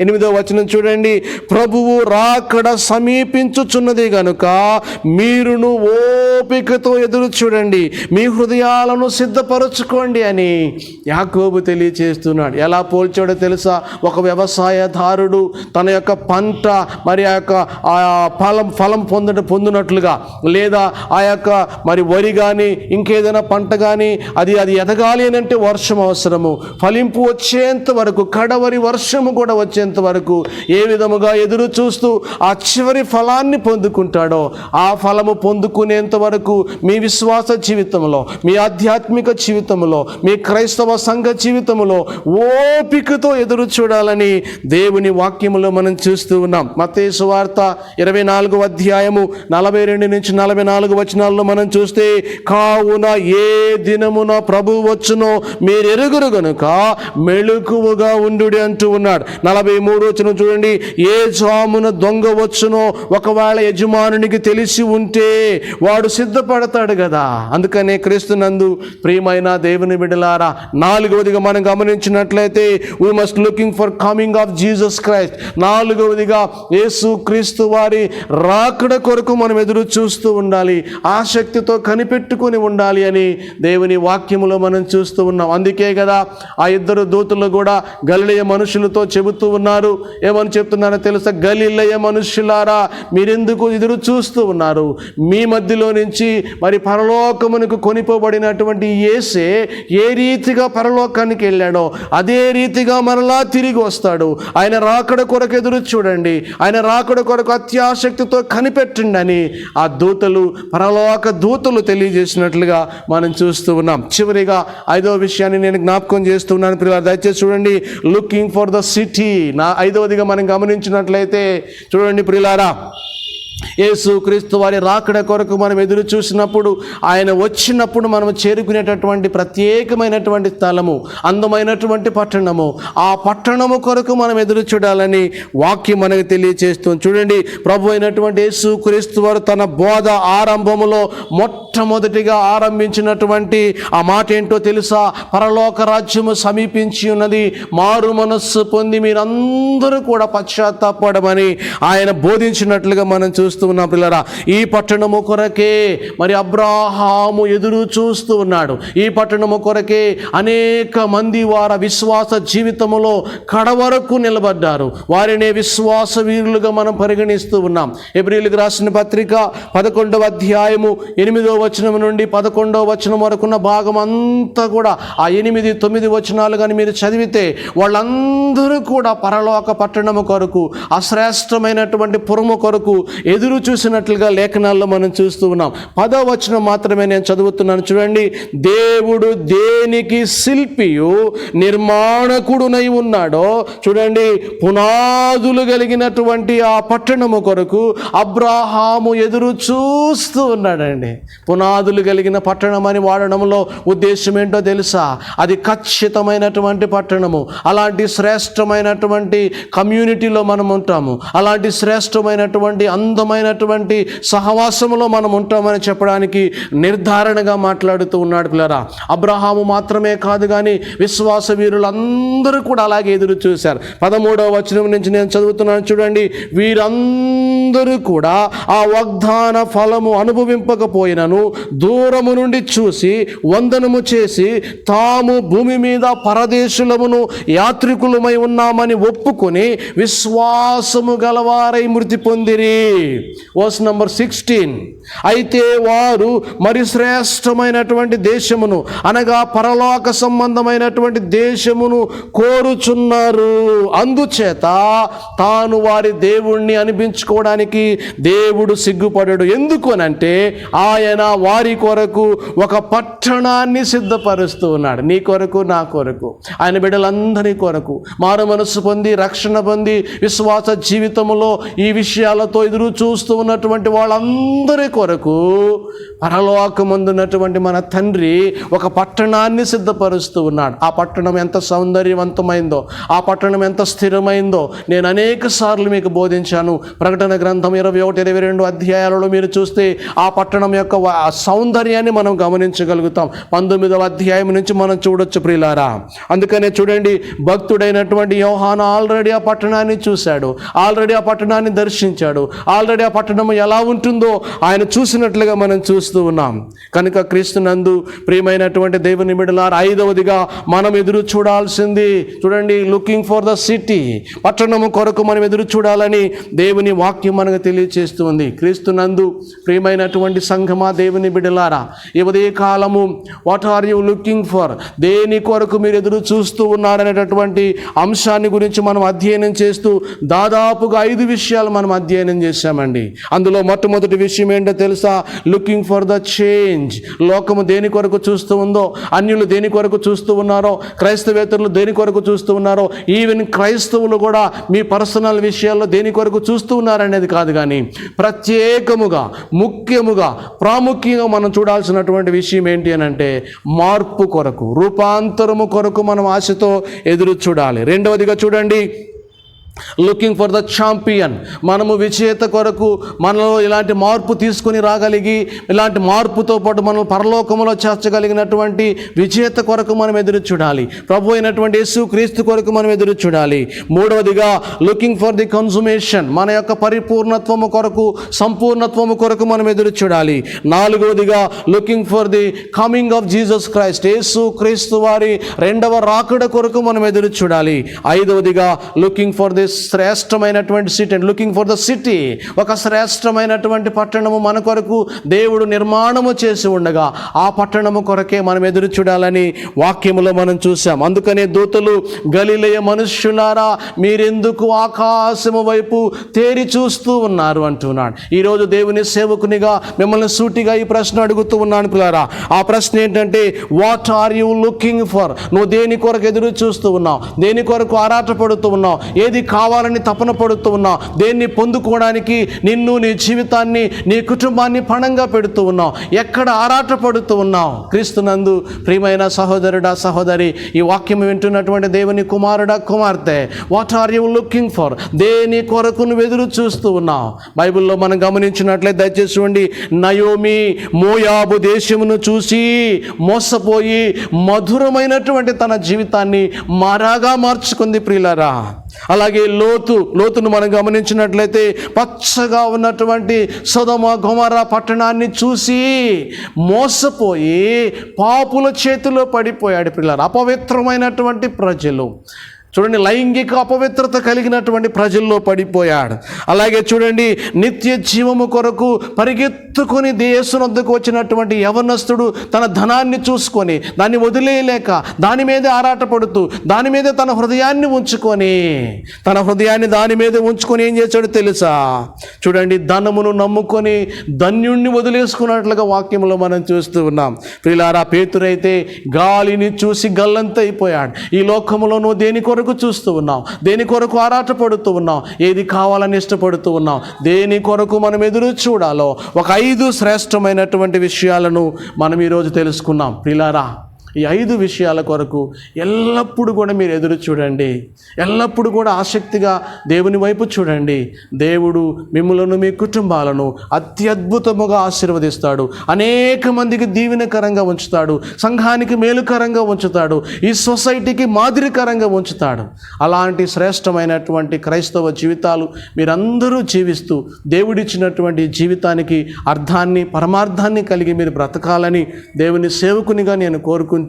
8వ వచనం చూడండి, ప్రభువు రాకడ సమీపించుచున్నది గనుక మీరును ఓపికతో ఎదురు చూడండి, మీ హృదయాలను సిద్ధపరచుకోండి అని యాకోబు తెలియచేస్తున్నాడు. ఎలా పోల్చాడో తెలుసా? ఒక వ్యవసాయదారుడు తన యొక్క పంట ఫలం పొందినట్లుగా, లేదా ఆ యొక్క వరి కానీ ఇంకేదైనా పంట కానీ అది ఎదగాలి అని అంటే వర్షం అవసరము. ఫలింపు వచ్చేంత వరకు, కడవరి వర్షము కూడా వచ్చేంత వచ్చేంత వరకు ఏ విధముగా ఎదురు చూస్తూ ఆ చివరి ఫలాన్ని పొందుకుంటాడో, ఆ ఫలము పొందుకునేంత వరకు మీ విశ్వాస జీవితంలో, మీ ఆధ్యాత్మిక జీవితంలో, మీ క్రైస్తవ సంఘ జీవితంలో ఓపికతో ఎదురు చూడాలని దేవుని వాక్యములో మనం చూస్తూ ఉన్నాం. మత్తయి సువార్త 24వ అధ్యాయము 42 నుంచి 44 వచనాల్లో మనం చూస్తే, కావున ఏ దినమున ప్రభువు వచ్చునో మీరెరుగురు గనుక మెళుకువగా ఉండుడి అంటూ ఉన్నాడు. 43వ వచనం చూడండి, ఏ జామున దొంగ వచ్చునో ఒకవేళ యజమానునికి తెలిసి ఉంటే వాడు సిద్ధపడతాడు కదా. అందుకనే క్రీస్తునందు ప్రియమైన దేవుని బిడ్డలారా, 4వదిగా మనం గమనించినట్లయితే we must looking for coming of Jesus Christ. 4వదిగా యేసు క్రీస్తు వారి రాకడ కొరకు మనం ఎదురు చూస్తూ ఉండాలి, ఆసక్తితో కనిపెట్టుకుని ఉండాలి అని దేవుని వాక్యములో మనం చూస్తూ ఉన్నాం. అందుకే కదా ఆ ఇద్దరు దూతలు కూడా గలిలయ మనుషులతో చెబుతూ ఉన్నారు. ఏమని చెప్తున్నారో తెలుసా? గలిలయ మనుషులారా, మీరెందుకు ఎదురు చూస్తూ ఉన్నారు? మీ మధ్యలో నుంచి మరి పరలోకమునకు కొనిపోబడినటువంటి యేసే ఏ రీతిగా పరలోకానికి వెళ్ళాడో అదే రీతిగా మరలా తిరిగి వస్తాడు. ఆయన రాకడ కొరకు ఎదురు చూడండి, ఆయన రాకడ కొరకు అత్యాసక్తితో కనిపెట్టండి అని ఆ దూతలు, పరలోక దూతలు తెలియజేసినట్లుగా మనం చూస్తూ ఉన్నాం. చివరిగా 5వ విషయాన్ని నేను జ్ఞాపకం చేస్తున్నాను ప్రియులారా, దయచేసి చూడండి. Looking for the city. 5వదిగా మనం గమనించినట్లయితే చూడండి ప్రియులారా, యేసు క్రీస్తు వారి రాకడ కొరకు మనం ఎదురు చూసినప్పుడు, ఆయన వచ్చినప్పుడు మనం చేరుకునేటటువంటి ప్రత్యేకమైనటువంటి స్థలము, అందమైనటువంటి పట్టణము, ఆ పట్టణము కొరకు మనం ఎదురు చూడాలని వాక్యం మనకు తెలియజేస్తుంది. చూడండి, ప్రభు అయినటువంటి యేసు క్రీస్తు వారు తన బోధ ఆరంభములో మొట్టమొదటిగా ఆరంభించినటువంటి ఆ మాట ఏంటో తెలుసా? పరలోక రాజ్యము సమీపించి ఉన్నది, మారు మనస్సు పొంది మీరందరూ కూడా పశ్చాత్తాపడమని ఆయన బోధించినట్లుగా మనం చూస్తూ ఉన్నాం పిల్లరా. ఈ పట్టణము కొరకే మరి అబ్రాహాము ఎదురు చూస్తూ ఉన్నాడు. ఈ పట్టణము కొరకే అనేక మంది వారి విశ్వాస జీవితంలో కడవరకు నిలబడ్డారు. వారినే విశ్వాస వీరులుగా మనం పరిగణిస్తూ ఉన్నాం. హెబ్రీయులకు రాసిన పత్రిక 11వ అధ్యాయము 8వ వచనం నుండి 11వ వచనం వరకున్న భాగం అంతా కూడా ఆ 8, 9 వచనాలు కానీ మీరు చదివితే వాళ్ళందరూ కూడా పరలోక పట్టణము కొరకు, అశ్రేష్టమైనటువంటి పురము కొరకు ఎదురు చూసినట్లుగా లేఖనాల్లో మనం చూస్తూ ఉన్నాం. 10వ వచనం మాత్రమే నేను చదువుతున్నాను చూడండి. దేవుడు దేనికి శిల్పియు నిర్మాణకుడునై ఉన్నాడో చూడండి, పునాదులు కలిగినటువంటి ఆ పట్టణము కొరకు అబ్రాహాము ఎదురు చూస్తూ ఉన్నాడండి. పునాదులు కలిగిన పట్టణం అని వాడడంలో ఉద్దేశం ఏంటో తెలుసా? అది ఖచ్చితమైనటువంటి పట్టణము. అలాంటి శ్రేష్టమైనటువంటి కమ్యూనిటీలో మనం ఉంటాము, అలాంటి శ్రేష్టమైనటువంటి అందమైనటువంటి సహవాసంలో మనం ఉంటామని చెప్పడానికి నిర్ధారణగా మాట్లాడుతూ ఉన్నాడు పిల్లరా. అబ్రహాము మాత్రమే కాదు కానీ విశ్వాస వీరులందరూ కూడా అలాగే ఎదురు చూశారు. 13వ వచనం నుంచి నేను చదువుతున్నాను చూడండి. వీరందరూ కూడా ఆ వాగ్దాన ఫలము అనుభవింపకపోయినను దూరము నుండి చూసి వందనము చేసి తాము భూమి మీద పరదేశులమును యాత్రికులమై ఉన్నామని ఒప్పుకొని విశ్వాసము గలవారై మృతి పొందిరి. Verse number 16. అయితే వారు మరి శ్రేష్టమైనటువంటి దేశమును అనగా పరలోక సంబంధమైనటువంటి దేశమును కోరుచున్నారు. అందుచేత తాను వారి దేవుణ్ణి అనిపించుకోవడానికి దేవుడు సిగ్గుపడడు. ఎందుకు అనంటే ఆయన వారి కొరకు ఒక పట్టణాన్ని సిద్ధపరుస్తూ ఉన్నాడు. నీ కొరకు, నా కొరకు, ఆయన బిడ్డలందరి కొరకు మారు మనస్సు పొంది రక్షణ పొంది విశ్వాస జీవితంలో ఈ విషయాలతో ఎదురు చూస్తూ ఉన్నటువంటి వాళ్ళందరి కొరకు పరలోకమందున్నటువంటి మన తండ్రి ఒక పట్టణాన్ని సిద్ధపరుస్తూ ఉన్నాడు. ఆ పట్టణం ఎంత సౌందర్యవంతమైందో, ఆ పట్టణం ఎంత స్థిరమైందో నేను అనేక సార్లు మీకు బోధించాను. ప్రకటన గ్రంథం 21, 22 అధ్యాయాలలో మీరు చూస్తే ఆ పట్టణం యొక్క సౌందర్యాన్ని మనం గమనించగలుగుతాం. 19వ అధ్యాయం నుంచి మనం చూడొచ్చు ప్రియులారా. అందుకనే చూడండి, భక్తుడైనటువంటి యోహాను ఆల్రెడీ ఆ పట్టణాన్ని చూశాడు, ఆల్రెడీ ఆ పట్టణాన్ని దర్శించాడు, ఆల్రెడీ లోబడి ఆ పట్టణం ఎలా ఉంటుందో ఆయన చూసినట్లుగా మనం చూస్తూ ఉన్నాం. కనుక క్రీస్తునందు ప్రియమైనటువంటి దేవుని బిడ్డలారా, 5వదిగా మనం ఎదురు చూడాల్సింది, చూడండి, లుకింగ్ ఫర్ ద సిటీ, పట్టణము కొరకు మనం ఎదురు చూడాలని దేవుని వాక్యం మనకు తెలియచేస్తుంది. క్రీస్తునందు ప్రియమైనటువంటి సంఘమా, దేవుని బిడ్డలారా, ఈ ఉదయ కాలము what are you looking for, దేని కొరకు మీరు ఎదురు చూస్తూ ఉన్నారనేటటువంటి అంశాన్ని గురించి మనం అధ్యయనం చేస్తూ దాదాపుగా 5 విషయాలు మనం అధ్యయనం చేశామండి. అందులో మొట్టమొదటి విషయం ఏంటో తెలుసా? Looking for the change. లోకము దేని కొరకు చూస్తూ ఉందో, అన్యులు దేని కొరకు చూస్తూ ఉన్నారో, క్రైస్తవేతరులు దేని కొరకు చూస్తూ ఉన్నారో, ఈవెన్ క్రైస్తవులు కూడా మీ పర్సనల్ విషయాల్లో దేని కొరకు చూస్తూ ఉన్నారనేది కాదు, కానీ ప్రత్యేకముగా, ముఖ్యముగా, ప్రాముఖ్యంగా మనం చూడాల్సినటువంటి విషయం ఏంటి అని అంటే మార్పు కొరకు, రూపాంతరము కొరకు మనం ఆశతో ఎదురు చూడాలి. 2వదిగా చూడండి, లుకింగ్ ఫర్ ద ఛాంపియన్. మనము విజేత కొరకు మనలో ఇలాంటి మార్పు తీసుకుని రాగలిగి, ఇలాంటి మార్పుతో పాటు మనం పరలోకములో చేర్చగలిగినటువంటి విజేత కొరకు మనం ఎదురు చూడాలి. ప్రభు అయినటువంటి యేసు క్రీస్తు కొరకు మనం ఎదురు చూడాలి. 3వదిగా లుకింగ్ ఫర్ ది కన్సుమేషన్, మన యొక్క పరిపూర్ణత్వము కొరకు, సంపూర్ణత్వము కొరకు మనం ఎదురు చూడాలి. 4వదిగా looking for the coming of Jesus Christ, యేసు క్రీస్తు వారి 2వ రాకడ కొరకు మనం ఎదురు చూడాలి. 5వదిగా లుకింగ్ ఫర్ ది శ్రేష్టమైనటువంటి city, looking for the city, ఒక శ్రేష్టమైనటువంటి పట్టణము మన కొరకు దేవుడు నిర్మాణము చేసి ఉండగా ఆ పట్టణము కొరకే మనం ఎదురు చూడాలని వాక్యములో మనం చూసాం. అందుకనే దూతలు, గలిలయ మనుష్యులారా మీరెందుకు ఆకాశము వైపు తేరి చూస్తూ ఉన్నారు అంటున్నాడు. ఈరోజు దేవుని సేవకునిగా మిమ్మల్ని సూటిగా ఈ ప్రశ్న అడుగుతూ ఉన్నాను పిల్లారా. ఆ ప్రశ్న ఏంటంటే, what are you looking for? నువ్వు దేని కొరకు ఎదురు చూస్తూ ఉన్నావు? దేని కొరకు ఆరాటపడుతూ ఉన్నావు? ఏది కావాలని తపన పడుతూ ఉన్నావు? దేన్ని పొందుకోవడానికి నిన్ను, నీ జీవితాన్ని, నీ కుటుంబాన్ని పణంగా పెడుతూ ఉన్నావు? ఎక్కడ ఆరాటపడుతూ ఉన్నావు? క్రీస్తునందు ప్రియమైన సహోదరుడా, సహోదరి, ఈ వాక్యం వింటున్నటువంటి దేవుని కుమారుడా, కుమార్తె, what are you looking for? దేని కొరకు నువ్వు ఎదురు చూస్తూ ఉన్నావు? బైబిల్లో మనం గమనించినట్లయితే దయచేసి చూడండి, నయోమి మోయాబు దేశమును చూసి మోసపోయి మధురమైనటువంటి తన జీవితాన్ని మారాగా మార్చుకుంది ప్రియులారా. అలాగే లోతును మనం గమనించినట్లయితే పచ్చగా ఉన్నటువంటి సొదొమ గొమొర్రా పట్టణాన్ని చూసి మోసపోయి పాపుల చేతిలో పడిపోయాడు పిల్లలు. అపవిత్రమైనటువంటి ప్రజలు, చూడండి, లైంగిక అపవిత్రత కలిగినటువంటి ప్రజల్లో పడిపోయాడు. అలాగే చూడండి, నిత్య జీవము కొరకు పరిగెత్తుకొని యేసునొద్దకు వచ్చినటువంటి యవనస్తుడు తన ధనాన్ని చూసుకొని దాన్ని వదిలేయలేక దాని మీదే ఆరాటపడుతూ దాని మీదే తన హృదయాన్ని దాని మీద ఉంచుకొని ఏం చేశాడో తెలుసా? చూడండి, ధనమును నమ్ముకొని ధన్యుణ్ణి వదిలేసుకున్నట్లుగా వాక్యంలో మనం చూస్తూ ఉన్నాం. ప్రియులారా, పేతురైతే గాలిని చూసి గల్లంతైపోయాడు. ఈ లోకములో నువ్వు దేని కొరకు చూస్తూ ఉన్నావు? దేని కొరకు ఆరాటపడుతూ ఉన్నావు? ఏది కావాలని ఇష్టపడుతూ ఉన్నావు? దేని కొరకు మనం ఎదురు చూడాలో ఒక 5 శ్రేష్టమైనటువంటి విషయాలను మనం ఈరోజు తెలుసుకున్నాం. ప్రియులారా, ఈ 5 విషయాల కొరకు ఎల్లప్పుడూ కూడా మీరు ఎదురు చూడండి. ఎల్లప్పుడూ కూడా ఆసక్తిగా దేవుని వైపు చూడండి. దేవుడు మిమ్మలను, మీ కుటుంబాలను అత్యద్భుతముగా ఆశీర్వదిస్తాడు. అనేక మందికి దీవెనకరంగా ఉంచుతాడు. సంఘానికి మేలుకరంగా ఉంచుతాడు. ఈ సొసైటీకి మాదిరికరంగా ఉంచుతాడు. అలాంటి శ్రేష్టమైనటువంటి క్రైస్తవ జీవితాలు మీరందరూ జీవిస్తూ దేవుడిచ్చినటువంటి జీవితానికి అర్థాన్ని, పరమార్థాన్ని కలిగి మీరు బ్రతకాలని దేవుని సేవకునిగా నేను కోరుకుంటూ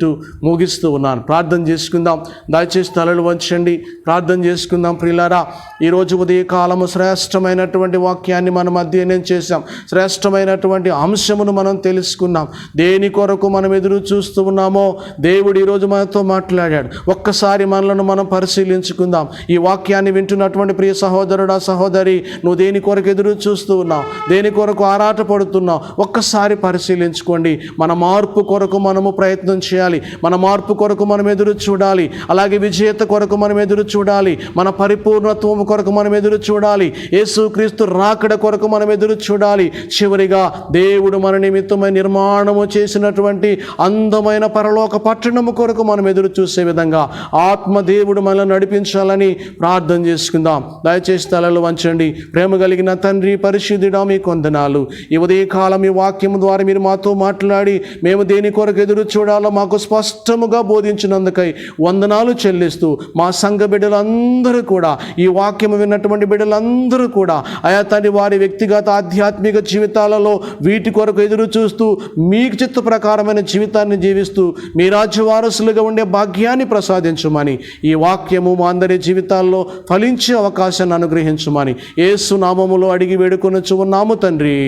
ముగిస్తూ ఉన్నాను. ప్రార్థన చేసుకుందాం. దయచేసి తలలు వంచండి, ప్రార్థన చేసుకుందాం. ప్రియులారా, ఈరోజు ఉదయకాలము శ్రేష్టమైనటువంటి వాక్యాన్ని మనం అధ్యయనం చేశాం. శ్రేష్టమైనటువంటి అంశమును మనం తెలుసుకున్నాం. దేని కొరకు మనం ఎదురు చూస్తూ ఉన్నామో దేవుడు ఈరోజు మనతో మాట్లాడాడు. ఒక్కసారి మనలను మనం పరిశీలించుకుందాం. ఈ వాక్యాన్ని వింటున్నటువంటి ప్రియ సహోదరుడా, సహోదరి, నువ్వు దేని కొరకు ఎదురు చూస్తూ ఉన్నావు? దేని కొరకు ఆరాటపడుతున్నావు? ఒక్కసారి పరిశీలించుకోండి. మన మార్పు కొరకు మనము ప్రయత్నం చేయాలి. మన మార్పు కొరకు మనం ఎదురు చూడాలి. అలాగే విజేత కొరకు మనం ఎదురు చూడాలి. మన పరిపూర్ణత్వం కొరకు మనం ఎదురు చూడాలి. యేసుక్రీస్తు రాకడ కొరకు మనం ఎదురు చూడాలి. చివరిగా దేవుడు మన నిమిత్తమై నిర్మాణము చేసినటువంటి అందమైన పరలోక పట్టణము కొరకు మనం ఎదురు చూసే విధంగా ఆత్మదేవుడు మనల్ని నడిపించాలని ప్రార్థన చేసుకుందాం. దయచేసి తలలు వంచండి. ప్రేమ కలిగిన తండ్రి, పరిశుద్ధుడా, మీ వందనాలు. ఈ ఉదయకాలం ఈ వాక్యం ద్వారా మీరు మాతో మాట్లాడి మేము దేని కొరకు ఎదురు చూడాలో మాకు మాకు స్పష్టముగా బోధించినందుకై వందనాలు చెల్లిస్తూ మా సంఘ బిడ్డలందరూ కూడా, ఈ వాక్యము విన్నటువంటి బిడ్డలందరూ కూడా అయా తండ్రి వారి వ్యక్తిగత ఆధ్యాత్మిక జీవితాలలో వీటి కొరకు ఎదురు చూస్తూ మీకు చిత్త ప్రకారమైన జీవితాన్ని జీవిస్తూ మీ రాజ్య వారసులుగా ఉండే భాగ్యాన్ని ప్రసాదించమని, ఈ వాక్యము మా అందరి జీవితాల్లో ఫలించే అవకాశాన్ని అనుగ్రహించమని యేసు నామములో అడిగి వేడుకొనుచు ఉన్నాము తండ్రి.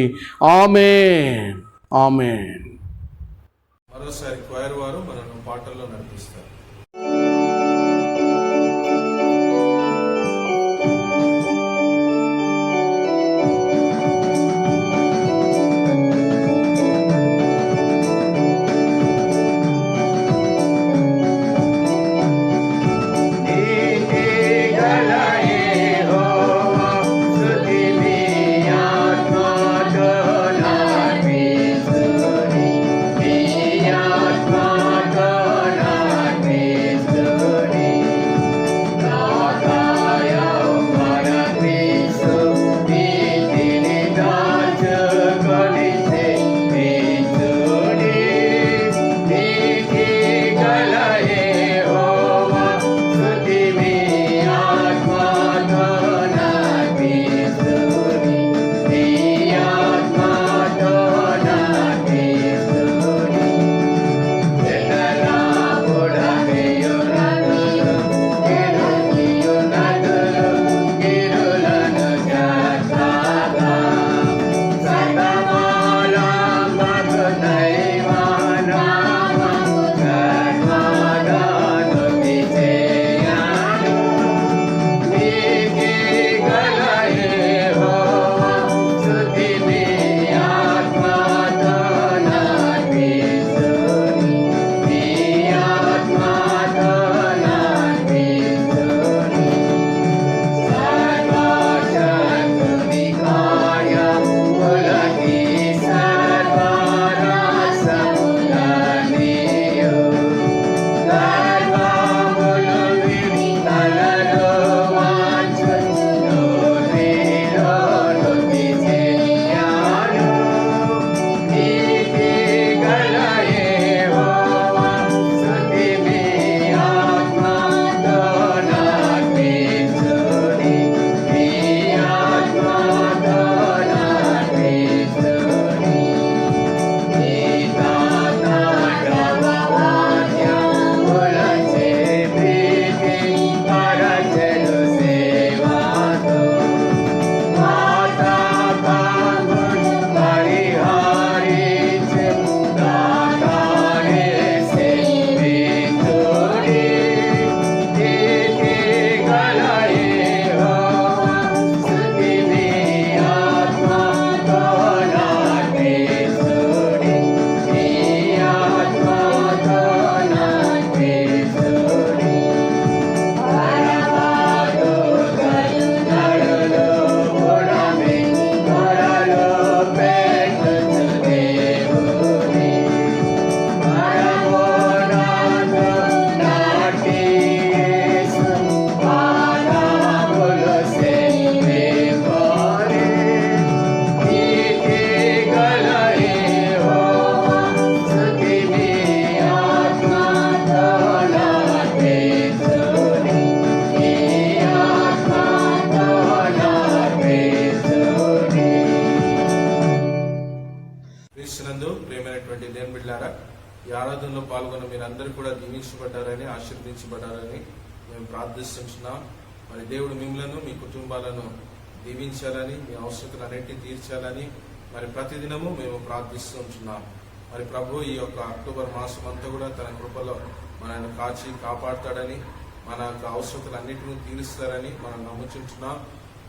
ఆమేన్. ఆమేన్. మరోసారి క్వైర్ వారు మనను పాటల్లో నడిపిస్తారు. ఈ ఆరాధనలో పాల్గొన్న మీరందరూ కూడా దీవించబడ్డారని, ఆశీర్వదించబడ్డారని మేము ప్రార్థిస్తున్నాం. మరి దేవుడు మిమ్మలను, మీ కుటుంబాలను దీవించాలని, మీ అవసరతలన్నింటినీ తీర్చాలని మరి ప్రతిదినము మేము ప్రార్థిస్తున్నాం. మరి ప్రభు ఈ యొక్క అక్టోబర్ మాసం అంతా కూడా తన కృపలో మనల్ని కాచి కాపాడుతాడని, మన యొక్క అవసరతలన్నింటినీ తీరుస్తారని మనం నమ్ముచుంటున్నాం.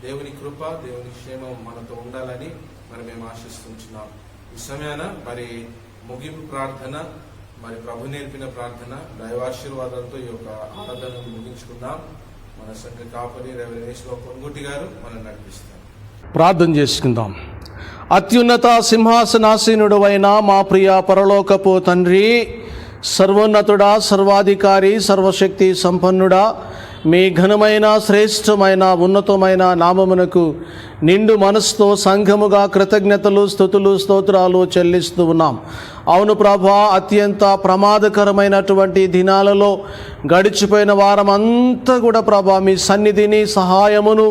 దేవుని కృప, దేవుని క్షేమం మనతో ఉండాలని మరి మేము ఆశిస్తున్నాం. ఈ సమయాన మరి ముగింపు ప్రార్థన, మరి ప్రభు నేర్పిన ప్రార్థన, దైవాశీర్వాదాలతో ఈ యొక్క ఆరాధనను ముగించుకుందాం. మన సంఘ కాపరి రెవరెండ్ పొంగుటి గారు మనం నడిపిస్తారు. ప్రార్థన చేసుకుందాం. అత్యున్నత సింహాసనాసీనుడు అయిన మా ప్రియ పరలోకపు తండ్రి, సర్వోన్నతుడా, సర్వాధికారి, సర్వశక్తి సంపన్నుడా, మీ ఘనమైన శ్రేష్టమైన ఉన్నతమైన నామమునకు నిండు మనసుతో సంఘముగా కృతజ్ఞతలు స్తుతులు స్తోత్రాలు చెల్లిస్తూ ఉన్నాం. అవును ప్రభా, అత్యంత ప్రమాదకరమైనటువంటి దినాలలో గడిచిపోయిన వారమంతా కూడా ప్రభా మీ సన్నిధిని సహాయమును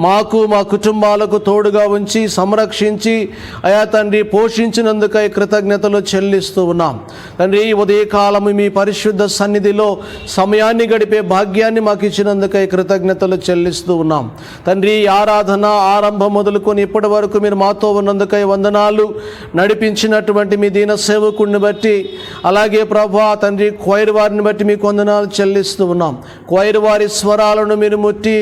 మాకు మా కుటుంబాలకు తోడుగా ఉంచి సంరక్షించి అయా తండ్రి పోషించినందుకై కృతజ్ఞతలు చెల్లిస్తూ ఉన్నాం. తండ్రి ఉదయకాలము మీ పరిశుద్ధ సన్నిధిలో సమయాన్ని గడిపే భాగ్యాన్ని మాకు ఇచ్చినందుకై కృతజ్ఞతలు చెల్లిస్తూ ఉన్నాం. తండ్రి ఆరాధన ఆరంభం మొదలుకొని ఇప్పటి వరకు మీరు మాతో ఉన్నందుకై వందనాలు. నడిపించినటువంటి మీ దీన సేవకుడిని బట్టి, అలాగే ప్రభా తండ్రి క్వైర్ వారిని బట్టి మీకు వందనాలు చెల్లిస్తూ ఉన్నాం. క్వైర్ వారి స్వరాలను మీరు ముట్టి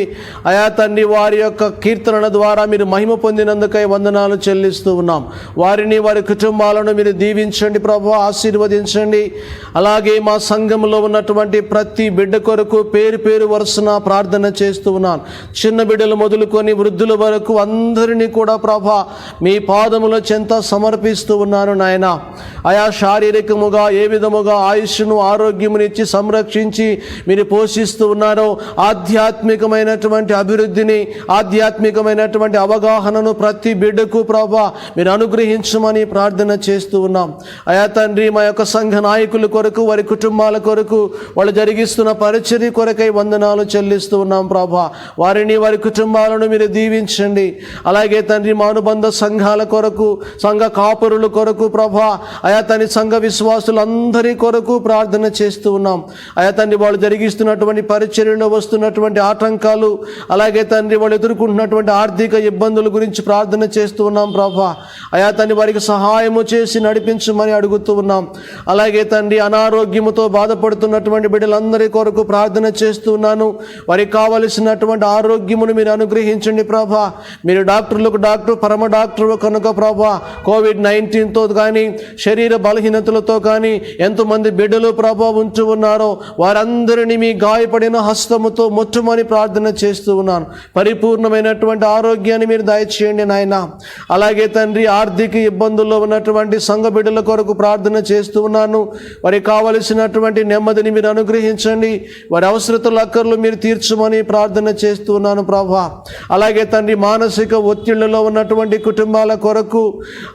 అయా తండ్రి వారి యొక్క కీర్తనల ద్వారా మీరు మహిమ పొందినందుకై వందనాలు చెల్లిస్తూ ఉన్నాం. వారిని వారి కుటుంబాలను మీరు దీవించండి ప్రభా, ఆశీర్వదించండి. అలాగే మా సంఘంలో ఉన్నటువంటి ప్రతి బిడ్డ కొరకు పేరు పేరు వరుసన ప్రార్థన చేస్తూ ఉన్నాను. చిన్న బిడ్డలు మొదలుకొని వృద్ధుల వరకు అందరినీ కూడా ప్రభా మీ పాదముల చెంత సమర్పిస్తూ ఉన్నాను నాయన. ఆయా శారీరకముగా ఏ విధముగా ఆయుష్ను ఆరోగ్యమునిచ్చి సంరక్షించి మీరు పోషిస్తూ ఉన్నారో ఆధ్యాత్మికమైనటువంటి అభివృద్ధిని, ఆధ్యాత్మికమైనటువంటి అవగాహనను ప్రతి బిడ్డకు ప్రభా మీరు అనుగ్రహించమని ప్రార్థన చేస్తూ ఉన్నాం. అయా తండ్రి మా యొక్క సంఘ నాయకుల కొరకు, వారి కుటుంబాల కొరకు, వాళ్ళు జరిగిస్తున్న పరిచర్య కొరకై వందనాలు చెల్లిస్తూ ఉన్నాం ప్రభా. వారిని వారి కుటుంబాలను మీరు దీవించండి. అలాగే తండ్రి మా అనుబంధ సంఘాల కొరకు, సంఘ కాపురుల కొరకు ప్రభా అయా తండ్రి సంఘ విశ్వాసులందరి కొరకు ప్రార్థన చేస్తూ ఉన్నాం. అయా తండ్రి వాళ్ళు జరిగిస్తున్నటువంటి పరిచర్యలో వస్తున్నటువంటి ఆటంకాలు, అలాగే తండ్రి వాళ్ళు ఎదుర్కొంటున్నటువంటి ఆర్థిక ఇబ్బందుల గురించి ప్రార్థన చేస్తూ ఉన్నాం ప్రభా. అయా తండ్రి వారికి సహాయము చేసి నడిపించమని అడుగుతూ ఉన్నాం. అలాగే తండ్రి అనారోగ్యముతో బాధపడుతున్నటువంటి బిడ్డలందరి కొరకు ప్రార్థన చేస్తూ ఉన్నాను. వారికి కావలసినటువంటి ఆరోగ్యమును మీరు అనుగ్రహించండి ప్రభా. మీరు డాక్టర్లకు డాక్టర్, పరమ డాక్టర్ కనుక ప్రభా కోవిడ్-19తో కానీ శరీర బలహీనతలతో కానీ ఎంతోమంది బిడ్డలు ప్రభా ఉంటూ ఉన్నారో వారందరినీ మీ గాయపడిన హస్తముతో ముట్టుమని ప్రార్థన చేస్తూ ఉన్నాను. పరిపూర్ణమైనటువంటి ఆరోగ్యాన్ని మీరు దయచేయండి నాయన. అలాగే తండ్రి ఆర్థిక ఇబ్బందుల్లో ఉన్నటువంటి సంఘ బిడ్డల కొరకు ప్రార్థన చేస్తూ ఉన్నాను. వారికి కావలసినటువంటి నెమ్మదిని మీరు అనుగ్రహించండి. వారి అవసరతల అక్కర్లు మీరు తీర్చమని ప్రార్థన చేస్తూ ఉన్నాను ప్రభా. అలాగే తండ్రి మానసిక ఒత్తిళ్లలో ఉన్నటువంటి కుటుంబాల కొరకు,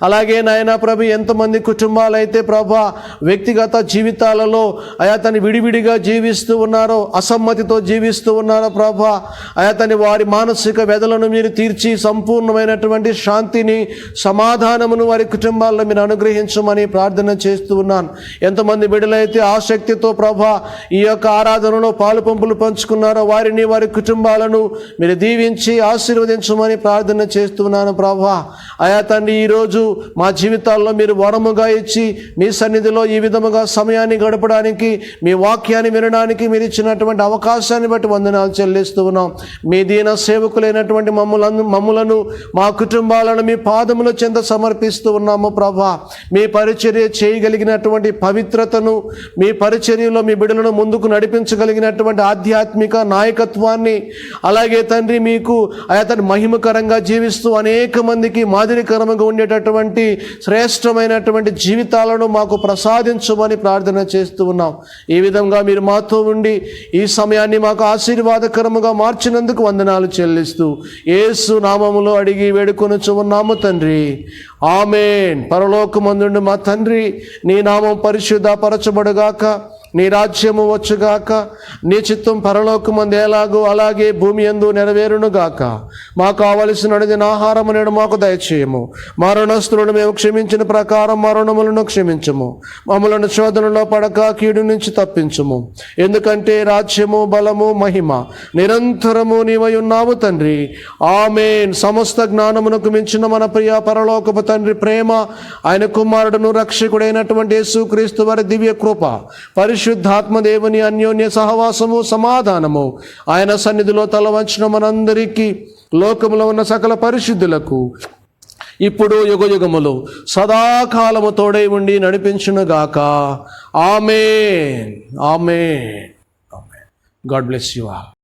అలాగే నాయన ప్రభు ఎంతమంది కుటుంబాలు అయితే ప్రభా వ్యక్తిగత జీవితాలలో అయా తను విడివిడిగా జీవిస్తూ ఉన్నారో, అసమ్మతితో జీవిస్తూ ఉన్నారో ప్రభా అయా తని వారి మానసిక వ్యధలను మీరు తీర్చి సంపూర్ణమైనటువంటి శాంతిని, సమాధానమును వారి కుటుంబాల్లో మీరు అనుగ్రహించమని ప్రార్థన చేస్తూ ఉన్నాను. ఎంతమంది బిడ్డలైతే ఆసక్తితో ప్రభా ఈ యొక్క ఆరాధనలో పాలు పంపులు పంచుకున్నారో వారిని, వారి కుటుంబాలను మీరు దీవించి ఆశీర్వదించమని ప్రార్థన చేస్తున్నాను ప్రభా. అయా తండ్రి ఈరోజు మా జీవితాల్లో మీరు వరముగా ఇచ్చి మీ సన్నిధిలో ఈ విధముగా సమయాన్ని గడపడానికి, మీ వాక్యాన్ని వినడానికి మీరు ఇచ్చినటువంటి అవకాశాన్ని బట్టి వందనాలు చెల్లిస్తూ ఉన్నాం. మీ దీన సేవకులైనటువంటి మమ్ములను మా కుటుంబాలను మీ పాదముల చెంత సమర్పిస్తూ ఉన్నాము ప్రభా. మీ పరిచర్య చేయగలిగినటువంటి పవిత్రతను, మీ పరిచర్యలో మీ బిడ్డలను ముందుకు నడిపించగలిగినటువంటి ఆధ్యాత్మిక నాయకత్వాన్ని, అలాగే తండ్రి మీకు అతను మహిమకరంగా జీవిస్తూ అనేక మందికి మాదిరికరంగా ఉండేటటువంటి శ్రేష్టమైనటువంటి జీవితాలను మాకు ప్రసాదించమని ప్రార్థన చేస్తూ ఉన్నాం. ఈ విధంగా మీరు మాతో ఉండి ఈ సమయాన్ని మాకు ఆశీర్వాదకరముగా మార్చినందుకు వందనాలు చెల్లిస్తూ యేసు నామములో అడిగి వేడుకొనుచు ఉన్నాము తండ్రి, ఆమేన్. పరలోకమందుండు మా తండ్రి, నీ నామం పరిశుద్ధ పరచబడుగాక, నీ రాజ్యము వచ్చుగాక, నీ చిత్తం పరలోకమందు ఎలాగో అలాగే భూమి యందు నెరవేరునుగాక. మాకు కావలసిన ఆహారము నేడు మాకు దయచేయము. మరణస్తులను మేము క్షమించిన ప్రకారం మరణములను క్షమించము. మమ్మలను శోధనలో పడక కీడు నుంచి తప్పించుము. ఎందుకంటే రాజ్యము, బలము, మహిమ నిరంతరము నీవై ఉన్నావు తండ్రి, ఆమేన్. సమస్త జ్ఞానమునకు మించిన మన ప్రియ పరలోకపు తండ్రి ప్రేమ, ఆయన కుమారుడును రక్షకుడైనటువంటి యేసుక్రీస్తు వారి దివ్య కృప, పరిశుద్ధాత్మ దేవుని అన్యోన్య సహవాసము, సమాధానము ఆయన సన్నిధిలో తల వంచిన మనందరికీ, లోకములో ఉన్న సకల పరిశుద్ధులకు ఇప్పుడు యుగయుగములు సదాకాలము తోడై ఉండి నడిపించునుగాక. ఆమేన్, ఆమేన్, ఆమేన్. God bless you all.